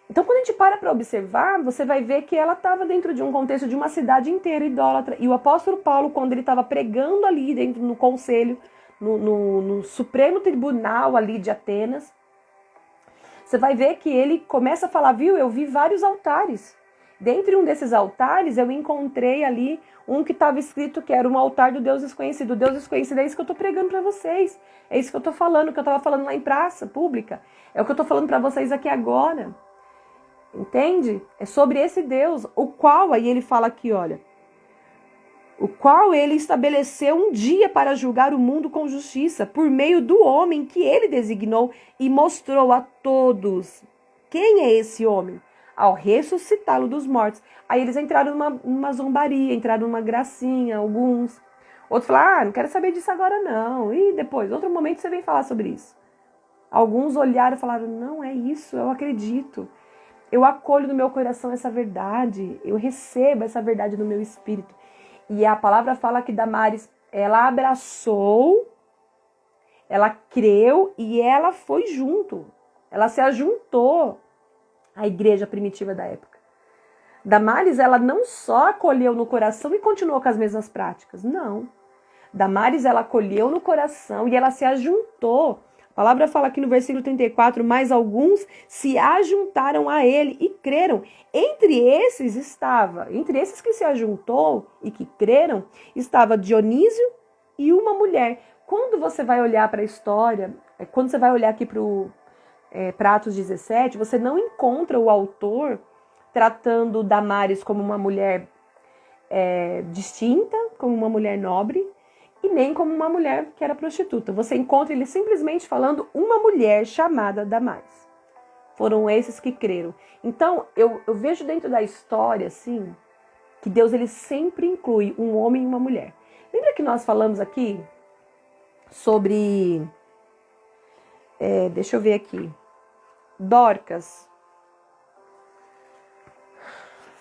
Então, quando a gente para observar, você vai ver que ela estava dentro de um contexto de uma cidade inteira idólatra. E o apóstolo Paulo, quando ele estava pregando ali dentro no conselho, no Supremo Tribunal ali de Atenas, você vai ver que ele começa a falar, viu, eu vi vários altares. Dentre um desses altares, eu encontrei ali um que estava escrito que era um altar do Deus desconhecido. O Deus desconhecido é isso que eu estou pregando para vocês. É isso que eu estou falando, que eu estava falando lá em praça pública. É o que eu estou falando para vocês aqui agora. Entende? É sobre esse Deus, o qual, aí ele fala aqui, olha, o qual ele estabeleceu um dia para julgar o mundo com justiça, por meio do homem que ele designou e mostrou a todos. Quem é esse homem? ao ressuscitá-lo dos mortos. Aí eles entraram numa zombaria, entraram numa gracinha, alguns. Outros falaram, não quero saber disso agora não. E depois, outro momento você vem falar sobre isso. Alguns olharam e falaram, não, é isso, eu acredito. Eu acolho no meu coração essa verdade, eu recebo essa verdade no meu espírito. E a palavra fala que Damares, ela abraçou, ela creu e ela foi junto. Ela se ajuntou à igreja primitiva da época. Damares, ela não só acolheu no coração e continuou com as mesmas práticas, não. Damares, ela acolheu no coração e ela se ajuntou. A palavra fala aqui no versículo 34, mas alguns se ajuntaram a ele e creram. Entre esses que se ajuntou e que creram, estava Dionísio e uma mulher. Quando você vai olhar para a história, quando você vai olhar aqui para Atos 17, você não encontra o autor tratando Damares como uma mulher distinta, como uma mulher nobre, e nem como uma mulher que era prostituta. Você encontra ele simplesmente falando uma mulher chamada Damares. Foram esses que creram. Então, eu vejo dentro da história, assim, que Deus ele sempre inclui um homem e uma mulher. Lembra que nós falamos aqui sobre... deixa eu ver aqui. Dorcas.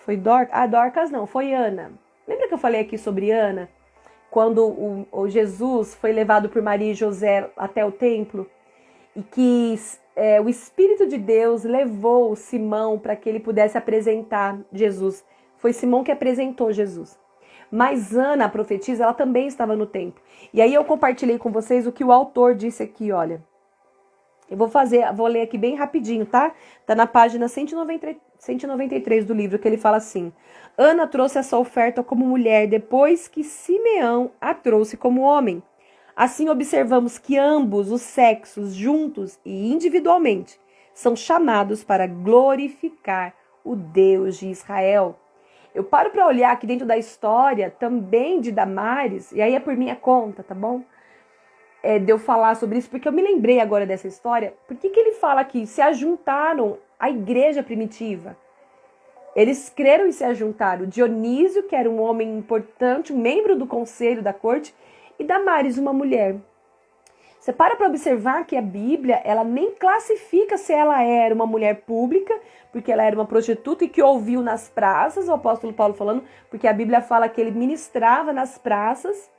Foi Dorcas? Dorcas não, foi Ana. Lembra que eu falei aqui sobre Ana? Quando o Jesus foi levado por Maria e José até o templo e que o Espírito de Deus levou Simão para que ele pudesse apresentar Jesus. Foi Simão que apresentou Jesus. Mas Ana, a profetisa, ela também estava no templo. E aí eu compartilhei com vocês o que o autor disse aqui, olha. Eu vou ler aqui bem rapidinho, tá? Tá na página 193 do livro, que ele fala assim: Ana trouxe essa oferta como mulher depois que Simeão a trouxe como homem. Assim observamos que ambos os sexos, juntos e individualmente, são chamados para glorificar o Deus de Israel. Eu paro para olhar aqui dentro da história também de Damares, e aí é por minha conta, tá bom? De eu falar sobre isso, porque eu me lembrei agora dessa história. Por que ele fala aqui? Se ajuntaram à igreja primitiva. Eles creram e se ajuntaram. Dionísio, que era um homem importante, um membro do conselho da corte, e Damares, uma mulher. Você para observar que a Bíblia, ela nem classifica se ela era uma mulher pública, porque ela era uma prostituta e que ouviu nas praças, o apóstolo Paulo falando, porque a Bíblia fala que ele ministrava nas praças,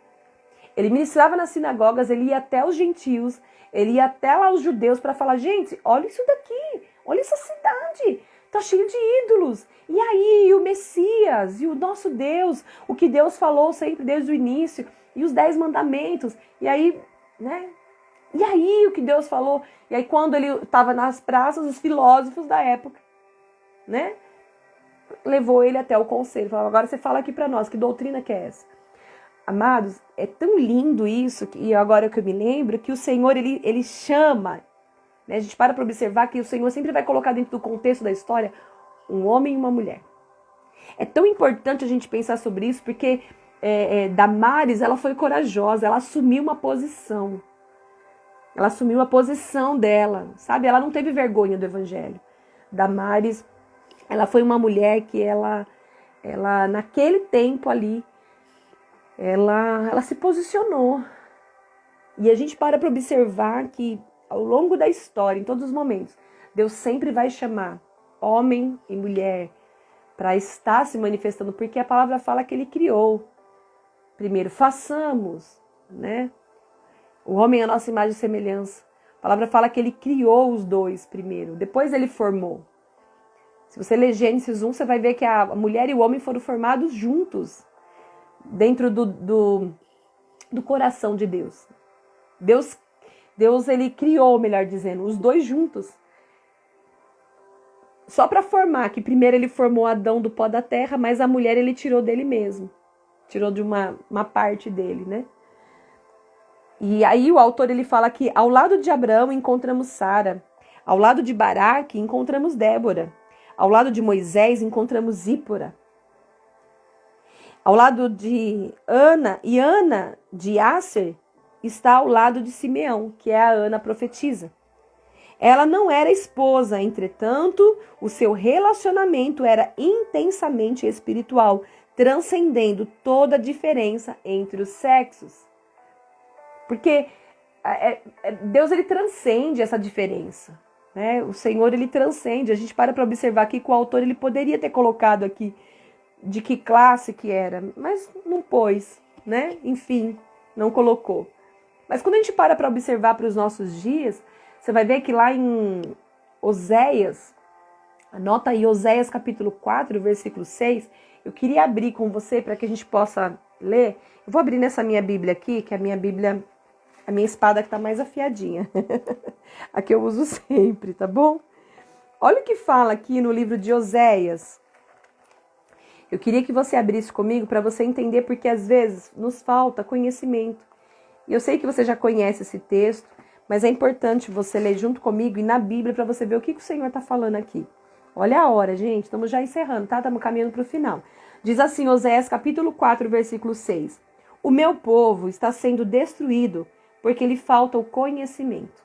ele ministrava nas sinagogas, ele ia até os gentios, ele ia até lá os judeus para falar, gente, olha isso daqui, olha essa cidade, tá cheio de ídolos. E aí, o Messias, e o nosso Deus, o que Deus falou sempre desde o início, e os 10 mandamentos, e aí, né? E aí, o que Deus falou? E aí, quando ele estava nas praças, os filósofos da época, né? Levou ele até o conselho, falou, agora você fala aqui para nós, que doutrina que é essa? Amados, é tão lindo isso, e agora que eu me lembro, que o Senhor, ele chama, né? A gente para observar que o Senhor sempre vai colocar dentro do contexto da história um homem e uma mulher. É tão importante a gente pensar sobre isso, porque Damares, ela foi corajosa, ela assumiu uma posição. Ela assumiu a posição dela, sabe? Ela não teve vergonha do evangelho. Damares, ela foi uma mulher que ela naquele tempo ali, ela se posicionou. E a gente para observar que ao longo da história, em todos os momentos, Deus sempre vai chamar homem e mulher para estar se manifestando, porque a palavra fala que ele criou. Primeiro, façamos, né? O homem é a nossa imagem e semelhança. A palavra fala que ele criou os dois primeiro, depois ele formou. Se você ler Gênesis 1, você vai ver que a mulher e o homem foram formados juntos, dentro do coração de Deus. Deus, ele criou, melhor dizendo, os dois juntos. Só para formar, que primeiro ele formou Adão do pó da terra, mas a mulher ele tirou dele mesmo. Tirou de uma parte dele, né? E aí o autor ele fala que ao lado de Abraão encontramos Sara, ao lado de Baraque encontramos Débora, ao lado de Moisés encontramos Zípora, ao lado de Ana, e Ana de Asser está ao lado de Simeão, que é a Ana profetisa. Ela não era esposa, entretanto, o seu relacionamento era intensamente espiritual, transcendendo toda a diferença entre os sexos. Porque Deus, ele transcende essa diferença, né? O Senhor, ele transcende. A gente para observar aqui que o autor, ele poderia ter colocado aqui de que classe que era, mas não pôs, né? Enfim, não colocou. Mas quando a gente para observar para os nossos dias, você vai ver que lá em Oséias, anota aí Oséias capítulo 4, versículo 6, eu queria abrir com você para que a gente possa ler. Eu vou abrir nessa minha Bíblia aqui, que é a minha Bíblia, a minha espada que está mais afiadinha. A que eu uso sempre, tá bom? Olha o que fala aqui no livro de Oséias. Eu queria que você abrisse comigo para você entender, porque às vezes nos falta conhecimento. E eu sei que você já conhece esse texto, mas é importante você ler junto comigo e na Bíblia para você ver o que o Senhor está falando aqui. Olha a hora, gente, estamos já encerrando, tá? Estamos caminhando para o final. Diz assim, Oséias capítulo 4, versículo 6. O meu povo está sendo destruído porque lhe falta o conhecimento.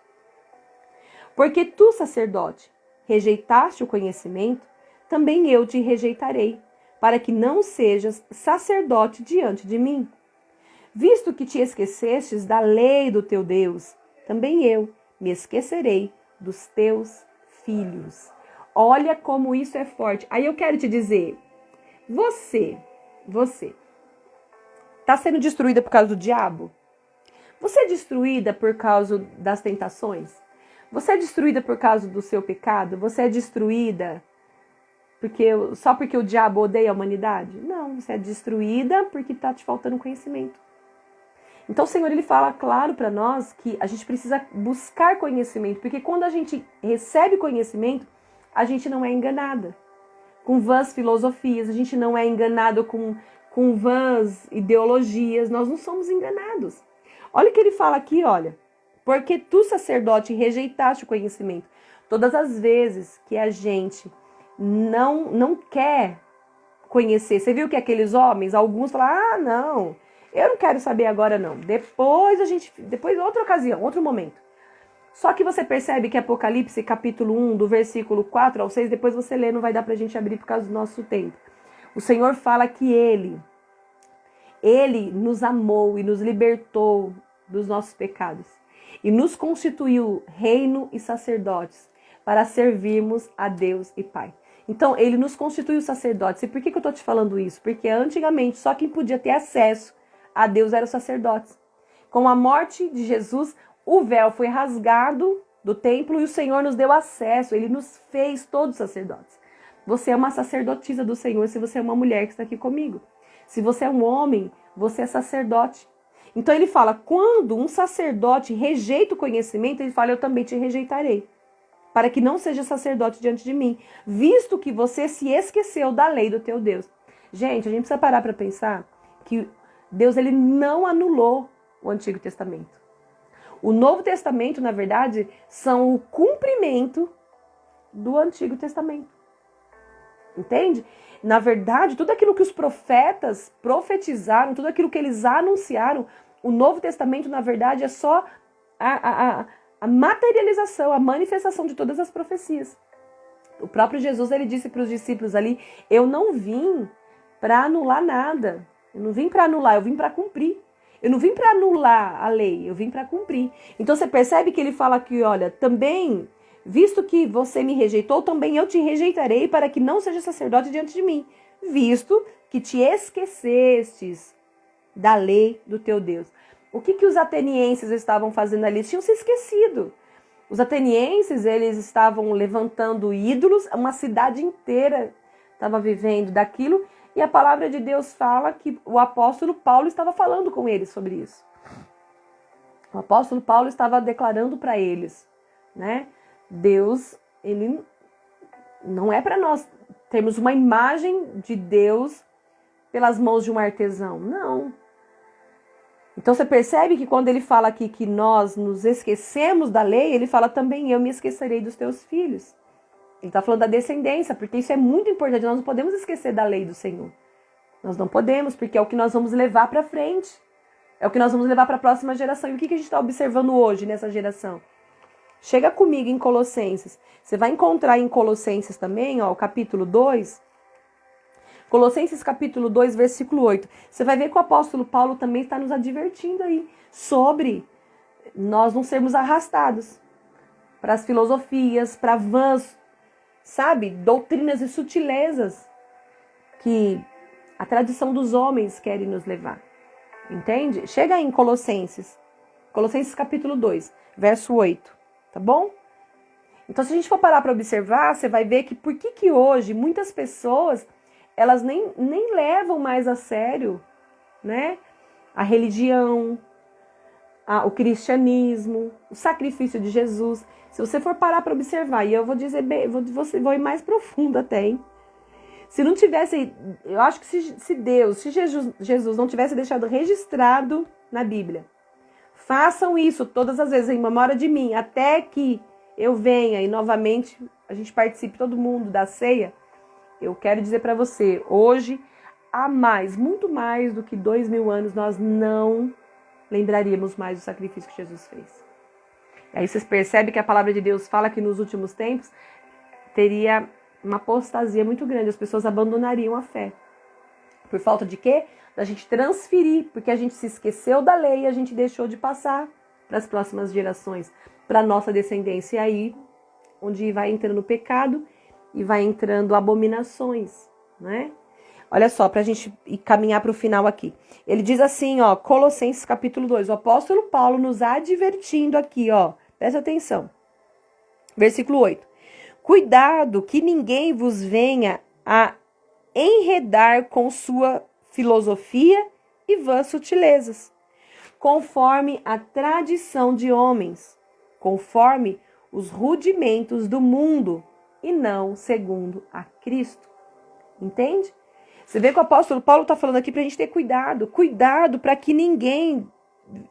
Porque tu, sacerdote, rejeitaste o conhecimento, também eu te rejeitarei, para que não sejas sacerdote diante de mim. Visto que te esquecestes da lei do teu Deus, também eu me esquecerei dos teus filhos. Olha como isso é forte. Aí eu quero te dizer, você está sendo destruída por causa do diabo? Você é destruída por causa das tentações? Você é destruída por causa do seu pecado? Você é destruída só porque o diabo odeia a humanidade? Não, você é destruída porque está te faltando conhecimento. Então o Senhor, ele fala claro para nós que a gente precisa buscar conhecimento, porque quando a gente recebe conhecimento, a gente não é enganada com vãs filosofias, a gente não é enganado com vãs ideologias, nós não somos enganados. Olha o que ele fala aqui, olha. Porque tu, sacerdote, rejeitaste o conhecimento. Todas as vezes que a gente não quer conhecer, você viu que aqueles homens, alguns falam, não, eu não quero saber agora não, depois outra ocasião, outro momento. Só que você percebe que Apocalipse capítulo 1, do versículo 4 ao 6, depois você lê, não vai dar pra gente abrir por causa do nosso tempo. O Senhor fala que Ele nos amou e nos libertou dos nossos pecados. E nos constituiu reino e sacerdotes para servirmos a Deus e Pai. Então, Ele nos constituiu sacerdotes. E por que eu estou te falando isso? Porque antigamente só quem podia ter acesso a Deus eram os sacerdotes. Com a morte de Jesus, o véu foi rasgado do templo e o Senhor nos deu acesso. Ele nos fez todos sacerdotes. Você é uma sacerdotisa do Senhor se você é uma mulher que está aqui comigo. Se você é um homem, você é sacerdote. Então ele fala, quando um sacerdote rejeita o conhecimento, ele fala, eu também te rejeitarei, para que não seja sacerdote diante de mim, visto que você se esqueceu da lei do teu Deus. Gente, a gente precisa parar para pensar que Deus, ele não anulou o Antigo Testamento. O Novo Testamento, na verdade, são o cumprimento do Antigo Testamento. Entende? Na verdade, tudo aquilo que os profetas profetizaram, tudo aquilo que eles anunciaram, o Novo Testamento, na verdade, é só a materialização, a manifestação de todas as profecias. O próprio Jesus, ele disse para os discípulos ali, eu não vim para anular nada. Eu não vim para anular, eu vim para cumprir. Eu não vim para anular a lei, eu vim para cumprir. Então você percebe que ele fala aqui, olha, também, visto que você me rejeitou, também eu te rejeitarei para que não seja sacerdote diante de mim, visto que te esquecestes da lei do teu Deus. O que os atenienses estavam fazendo ali? Eles tinham se esquecido. Os atenienses, eles estavam levantando ídolos, uma cidade inteira estava vivendo daquilo, e a palavra de Deus fala que o apóstolo Paulo estava falando com eles sobre isso. O apóstolo Paulo estava declarando para eles, né? Deus, ele não é para nós termos uma imagem de Deus pelas mãos de um artesão, não. Então você percebe que quando ele fala aqui que nós nos esquecemos da lei, ele fala também, eu me esquecerei dos teus filhos. Ele está falando da descendência, porque isso é muito importante, nós não podemos esquecer da lei do Senhor. Nós não podemos, porque é o que nós vamos levar para frente. É o que nós vamos levar para a próxima geração. E o que a gente está observando hoje nessa geração? Chega comigo em Colossenses. Você vai encontrar em Colossenses também, ó, o capítulo 2. Colossenses capítulo 2, versículo 8. Você vai ver que o apóstolo Paulo também está nos advertindo aí sobre nós não sermos arrastados para as filosofias, para vãs, sabe, doutrinas e sutilezas que a tradição dos homens querem nos levar. Entende? Chega aí em Colossenses capítulo 2, verso 8, tá bom? Então, se a gente for parar para observar, você vai ver que por que hoje muitas pessoas, elas nem levam mais a sério, né, a religião, o cristianismo, o sacrifício de Jesus. Se você for parar para observar, e eu vou dizer, vou ir mais profundo até, hein? Se não tivesse, eu acho que se Jesus não tivesse deixado registrado na Bíblia, façam isso todas as vezes em memória de mim, até que eu venha e novamente a gente participe todo mundo da ceia. Eu quero dizer para você, hoje, há mais, muito mais do que 2000 anos, nós não lembraríamos mais do sacrifício que Jesus fez. Aí vocês percebem que a palavra de Deus fala que nos últimos tempos teria uma apostasia muito grande, as pessoas abandonariam a fé. Por falta de quê? Da gente transferir, porque a gente se esqueceu da lei e a gente deixou de passar para as próximas gerações, para a nossa descendência. E aí, onde vai entrando o pecado e vai entrando abominações, né? Olha só, para a gente caminhar para o final aqui. Ele diz assim, ó, Colossenses capítulo 2, o apóstolo Paulo nos advertindo aqui, ó, presta atenção. Versículo 8. Cuidado que ninguém vos venha a enredar com sua filosofia e vãs sutilezas, conforme a tradição de homens, conforme os rudimentos do mundo, e não segundo a Cristo. Entende? Você vê que o apóstolo Paulo está falando aqui para a gente ter cuidado. Cuidado para que ninguém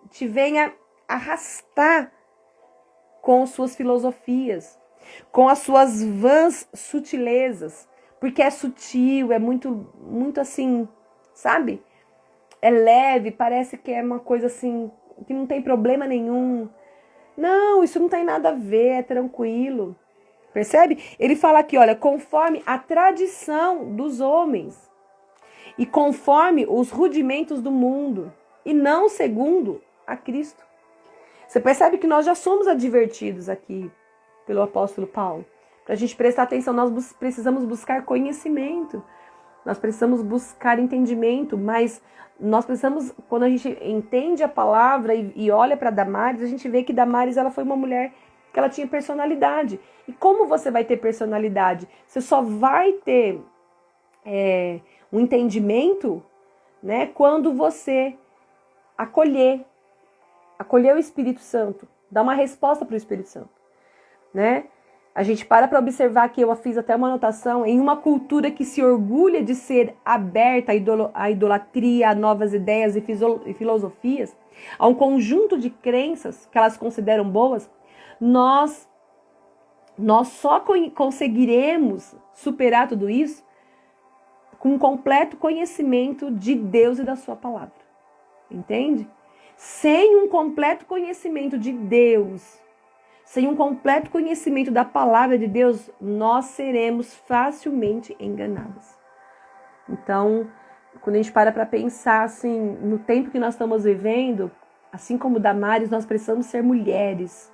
te venha arrastar com suas filosofias, com as suas vãs sutilezas. Porque é sutil, é muito assim, sabe? É leve, parece que é uma coisa assim, que não tem problema nenhum. Não, isso não tem nada a ver, é tranquilo. Percebe? Ele fala aqui, olha, conforme a tradição dos homens e conforme os rudimentos do mundo e não segundo a Cristo. Você percebe que nós já somos advertidos aqui pelo apóstolo Paulo. Para a gente prestar atenção, nós precisamos buscar conhecimento, nós precisamos buscar entendimento, mas nós precisamos, quando a gente entende a palavra e olha para Damares, a gente vê que Damares ela foi uma mulher que ela tinha personalidade. E como você vai ter personalidade? Você só vai ter um entendimento, né, quando você acolher o Espírito Santo, dar uma resposta para o Espírito Santo, né? A gente para observar que eu fiz até uma anotação, em uma cultura que se orgulha de ser aberta à idolatria, a novas ideias e filosofias, a um conjunto de crenças que elas consideram boas, nós só conseguiremos superar tudo isso com um completo conhecimento de Deus e da sua palavra. Entende? Sem um completo conhecimento de Deus, sem um completo conhecimento da palavra de Deus, nós seremos facilmente enganados. Então, quando a gente para pensar assim, no tempo que nós estamos vivendo, assim como Damares, nós precisamos ser mulheres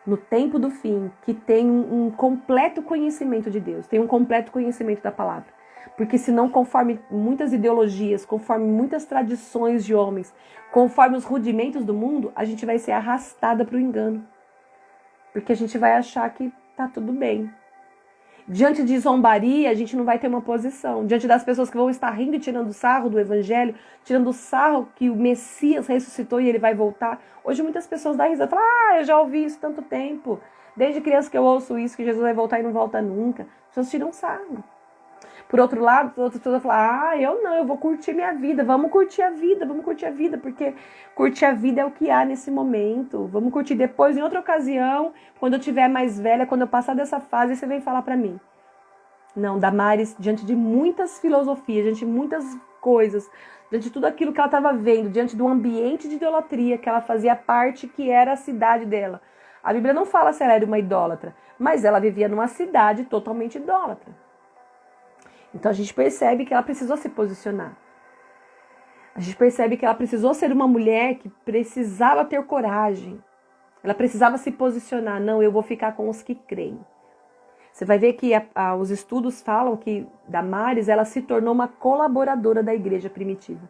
no tempo do fim, que tem um completo conhecimento de Deus, tem um completo conhecimento da palavra. Porque senão, conforme muitas ideologias, conforme muitas tradições de homens, conforme os rudimentos do mundo, a gente vai ser arrastada para o engano. Porque a gente vai achar que tá tudo bem. Diante de zombaria, a gente não vai ter uma posição. Diante das pessoas que vão estar rindo e tirando sarro do evangelho, tirando sarro que o Messias ressuscitou e ele vai voltar. Hoje muitas pessoas dão risada, falam, eu já ouvi isso tanto tempo. Desde criança que eu ouço isso, que Jesus vai voltar e não volta nunca. As pessoas tiram sarro. Por outro lado, outras pessoas falam, eu vou curtir minha vida, vamos curtir a vida, porque curtir a vida é o que há nesse momento. Vamos curtir depois, em outra ocasião, quando eu estiver mais velha, quando eu passar dessa fase, você vem falar para mim. Não, Damares, diante de muitas filosofias, diante de muitas coisas, diante de tudo aquilo que ela estava vendo, diante do ambiente de idolatria que ela fazia parte, que era a cidade dela, A Bíblia não fala se ela era uma idólatra, mas ela vivia numa cidade totalmente idólatra. Então a gente percebe que ela precisou se posicionar. A gente percebe que ela precisou ser uma mulher que precisava ter coragem. Ela precisava se posicionar. Não, eu vou ficar com os que creem. Você vai ver que os estudos falam que Damares, ela se tornou uma colaboradora da igreja primitiva.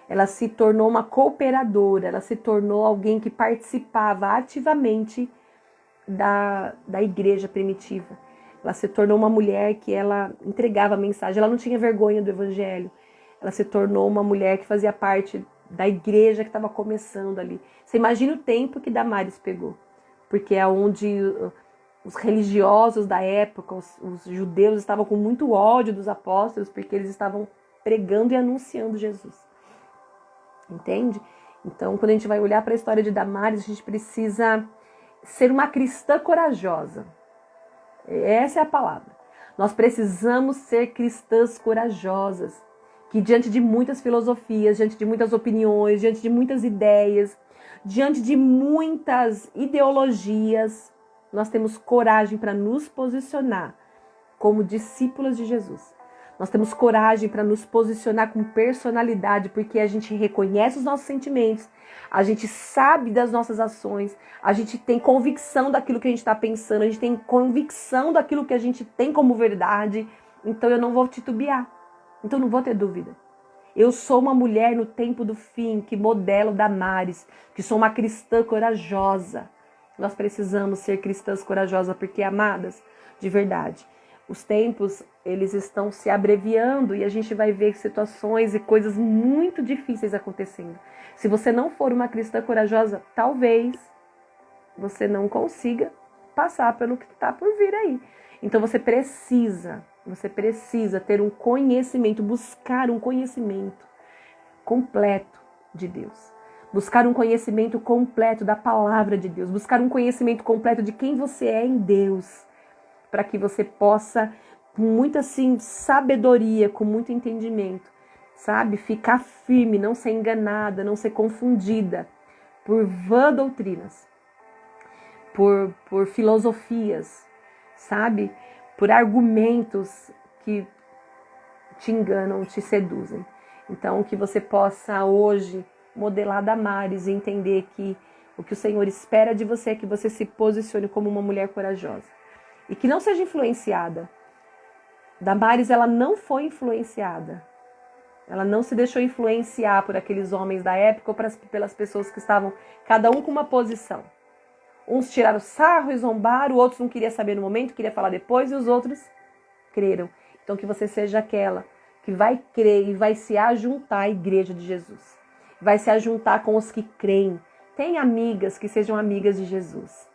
Ela se tornou uma cooperadora, ela se tornou alguém que participava ativamente da igreja primitiva. Ela se tornou uma mulher que ela entregava a mensagem, ela não tinha vergonha do evangelho. Ela se tornou uma mulher que fazia parte da igreja que estava começando ali. Você imagina o tempo que Damares pegou, porque é onde os religiosos da época, os judeus estavam com muito ódio dos apóstolos, porque eles estavam pregando e anunciando Jesus. Entende? Então, quando a gente vai olhar para a história de Damares, a gente precisa ser uma cristã corajosa. Essa é a palavra. Nós precisamos ser cristãs corajosas, que diante de muitas filosofias, diante de muitas opiniões, diante de muitas ideias, diante de muitas ideologias, nós temos coragem para nos posicionar como discípulas de Jesus. Nós temos coragem para nos posicionar com personalidade, porque a gente reconhece os nossos sentimentos, a gente sabe das nossas ações, a gente tem convicção daquilo que a gente está pensando, a gente tem convicção daquilo que a gente tem como verdade. Então eu não vou titubear, então não vou ter dúvida. Eu sou uma mulher no tempo do fim, que modelo Damares, que sou uma cristã corajosa. Nós precisamos ser cristãs corajosas, porque, amadas, de verdade, os tempos, eles estão se abreviando e a gente vai ver situações e coisas muito difíceis acontecendo. Se você não for uma cristã corajosa, talvez você não consiga passar pelo que está por vir aí. Então você precisa ter um conhecimento, buscar um conhecimento completo de Deus. Buscar um conhecimento completo da palavra de Deus. Buscar um conhecimento completo de quem você é em Deus. Para que você possa, com muita sabedoria, com muito entendimento, sabe? Ficar firme, não ser enganada, não ser confundida por vã doutrinas, por filosofias, sabe? Por argumentos que te enganam, te seduzem. Então, que você possa hoje modelar Damares e entender que o que o Senhor espera de você é que você se posicione como uma mulher corajosa. E que não seja influenciada. Damares, ela não foi influenciada. Ela não se deixou influenciar por aqueles homens da época ou pelas pessoas que estavam, cada um com uma posição. Uns tiraram sarro e zombaram, outros não queriam saber no momento, queria falar depois, e os outros creram. Então que você seja aquela que vai crer e vai se ajuntar à igreja de Jesus. Vai se ajuntar com os que creem. Tem amigas que sejam amigas de Jesus.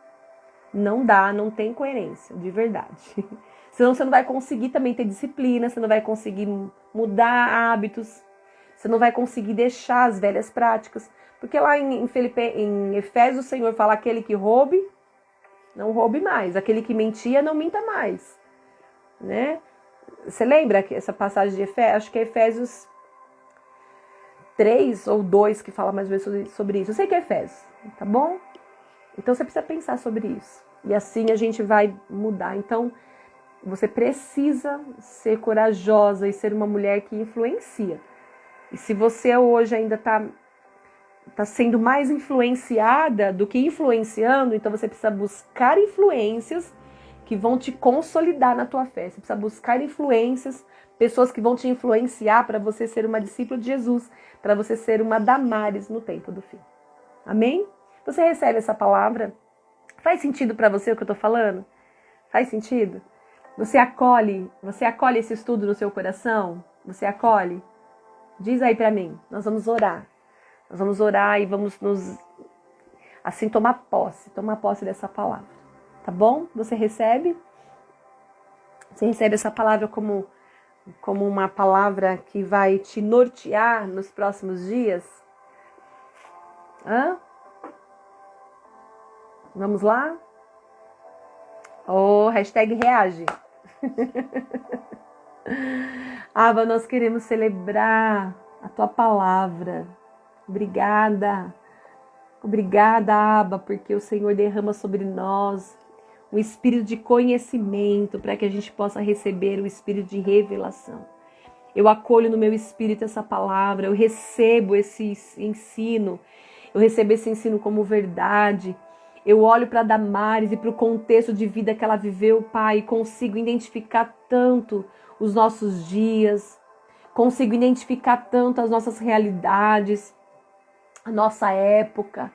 Não tem coerência, de verdade. Senão você não vai conseguir também ter disciplina, você não vai conseguir mudar hábitos, você não vai conseguir deixar as velhas práticas. Porque lá em Efésios o Senhor fala: aquele que roube, não roube mais. Aquele que mentia, não minta mais. Né? Você lembra essa passagem de Efésios? Acho que é Efésios 3 ou 2 que fala mais ou menos sobre isso. Eu sei que é Efésios, tá bom? Então você precisa pensar sobre isso. E assim a gente vai mudar. Então você precisa ser corajosa e ser uma mulher que influencia. E se você hoje ainda está sendo mais influenciada do que influenciando, então você precisa buscar influências que vão te consolidar na tua fé. Você precisa buscar influências, pessoas que vão te influenciar para você ser uma discípula de Jesus, para você ser uma Damares no tempo do fim. Amém? Você recebe essa palavra? Faz sentido para você o que eu estou falando? Faz sentido? Você acolhe esse estudo no seu coração? Você acolhe? Diz aí para mim. Nós vamos orar. Nós vamos orar e vamos tomar posse dessa palavra. Tá bom? Você recebe? Você recebe essa palavra como uma palavra que vai te nortear nos próximos dias? Vamos lá? Hashtag reage. Ava, nós queremos celebrar a tua palavra. Obrigada. Obrigada, Abba, porque o Senhor derrama sobre nós um espírito de conhecimento para que a gente possa receber o espírito de revelação. Eu acolho no meu espírito essa palavra, eu recebo esse ensino, eu recebo esse ensino como verdade. Eu olho para Damares e para o contexto de vida que ela viveu, Pai, e consigo identificar tanto os nossos dias, consigo identificar tanto as nossas realidades, a nossa época,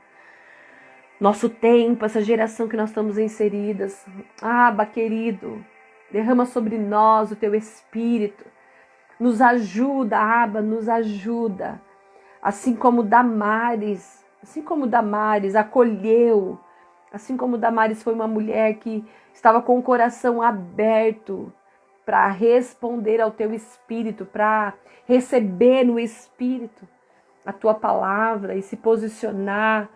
nosso tempo, essa geração que nós estamos inseridas. Abba, querido, derrama sobre nós o teu espírito. Nos ajuda, Abba, nos ajuda. Assim como Damares acolheu, assim como Damares foi uma mulher que estava com o coração aberto para responder ao teu espírito, para receber no espírito a tua palavra e se posicionar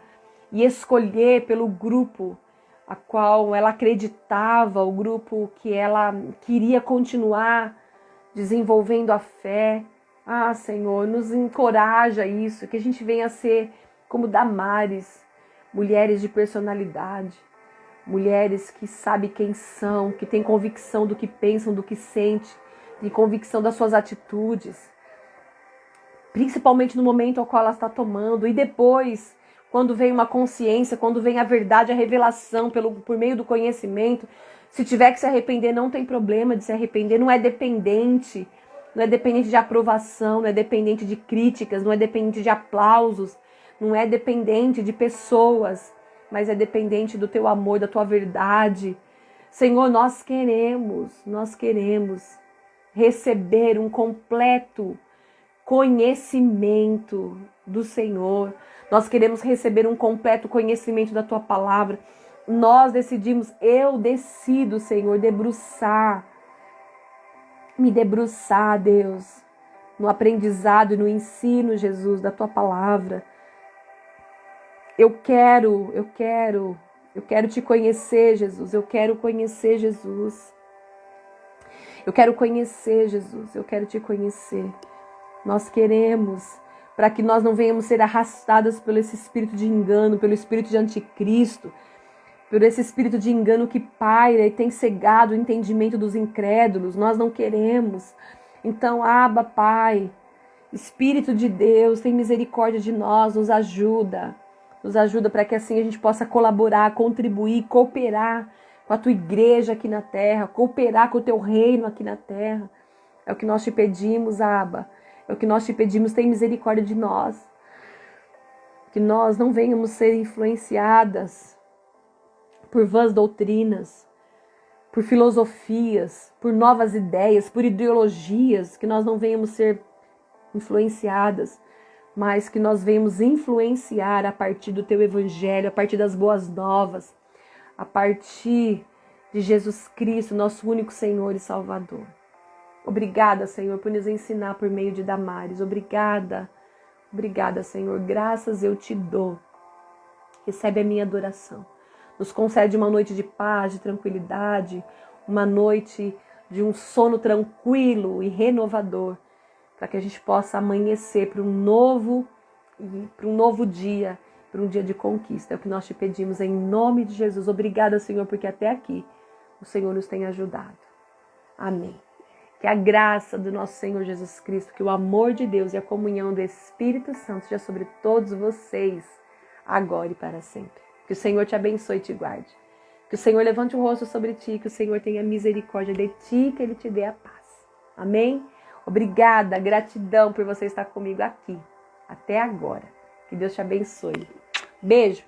e escolher pelo grupo a qual ela acreditava, o grupo que ela queria continuar desenvolvendo a fé. Ah, Senhor, nos encoraja isso, que a gente venha a ser como Damares, mulheres de personalidade, mulheres que sabem quem são, que têm convicção do que pensam, do que sentem, e convicção das suas atitudes, principalmente no momento ao qual ela está tomando, e depois, quando vem uma consciência, quando vem a verdade, a revelação por meio do conhecimento. Se tiver que se arrepender, não tem problema de se arrepender, não é dependente de aprovação, não é dependente de críticas, não é dependente de aplausos, não é dependente de pessoas, mas é dependente do teu amor, da tua verdade. Senhor, nós queremos receber um completo conhecimento do Senhor. Nós queremos receber um completo conhecimento da tua palavra. Nós decidimos, eu decido, Senhor, me debruçar, Deus, no aprendizado e no ensino, Jesus, da tua palavra. Eu quero te conhecer, Jesus. Eu quero conhecer Jesus. Eu quero conhecer, Jesus. Eu quero te conhecer. Nós queremos, para que nós não venhamos ser arrastadas pelo esse espírito de engano, pelo espírito de anticristo, por esse espírito de engano que paira e tem cegado o entendimento dos incrédulos. Nós não queremos. Então, Abba, Pai, Espírito de Deus, tem misericórdia de nós, nos ajuda. Nos ajuda para que assim a gente possa colaborar, contribuir, cooperar com a tua igreja aqui na terra, cooperar com o teu reino aqui na terra. É o que nós te pedimos, Abba. É o que nós te pedimos, tem misericórdia de nós. Que nós não venhamos ser influenciadas por vãs doutrinas, por filosofias, por novas ideias, por ideologias, que nós não venhamos ser influenciadas, mas que nós venhamos influenciar a partir do teu evangelho, a partir das boas novas, a partir de Jesus Cristo, nosso único Senhor e Salvador. Obrigada, Senhor, por nos ensinar por meio de Damares. Obrigada, Senhor. Graças eu te dou. Recebe a minha adoração. Nos concede uma noite de paz, de tranquilidade, uma noite de um sono tranquilo e renovador, para que a gente possa amanhecer para um novo dia, para um dia de conquista. É o que nós te pedimos em nome de Jesus. Obrigada, Senhor, porque até aqui o Senhor nos tem ajudado. Amém. Que a graça do nosso Senhor Jesus Cristo, que o amor de Deus e a comunhão do Espírito Santo seja sobre todos vocês, agora e para sempre. Que o Senhor te abençoe e te guarde. Que o Senhor levante o rosto sobre ti, que o Senhor tenha misericórdia de ti, que Ele te dê a paz. Amém? Obrigada, gratidão por você estar comigo aqui. Até agora. Que Deus te abençoe. Beijo.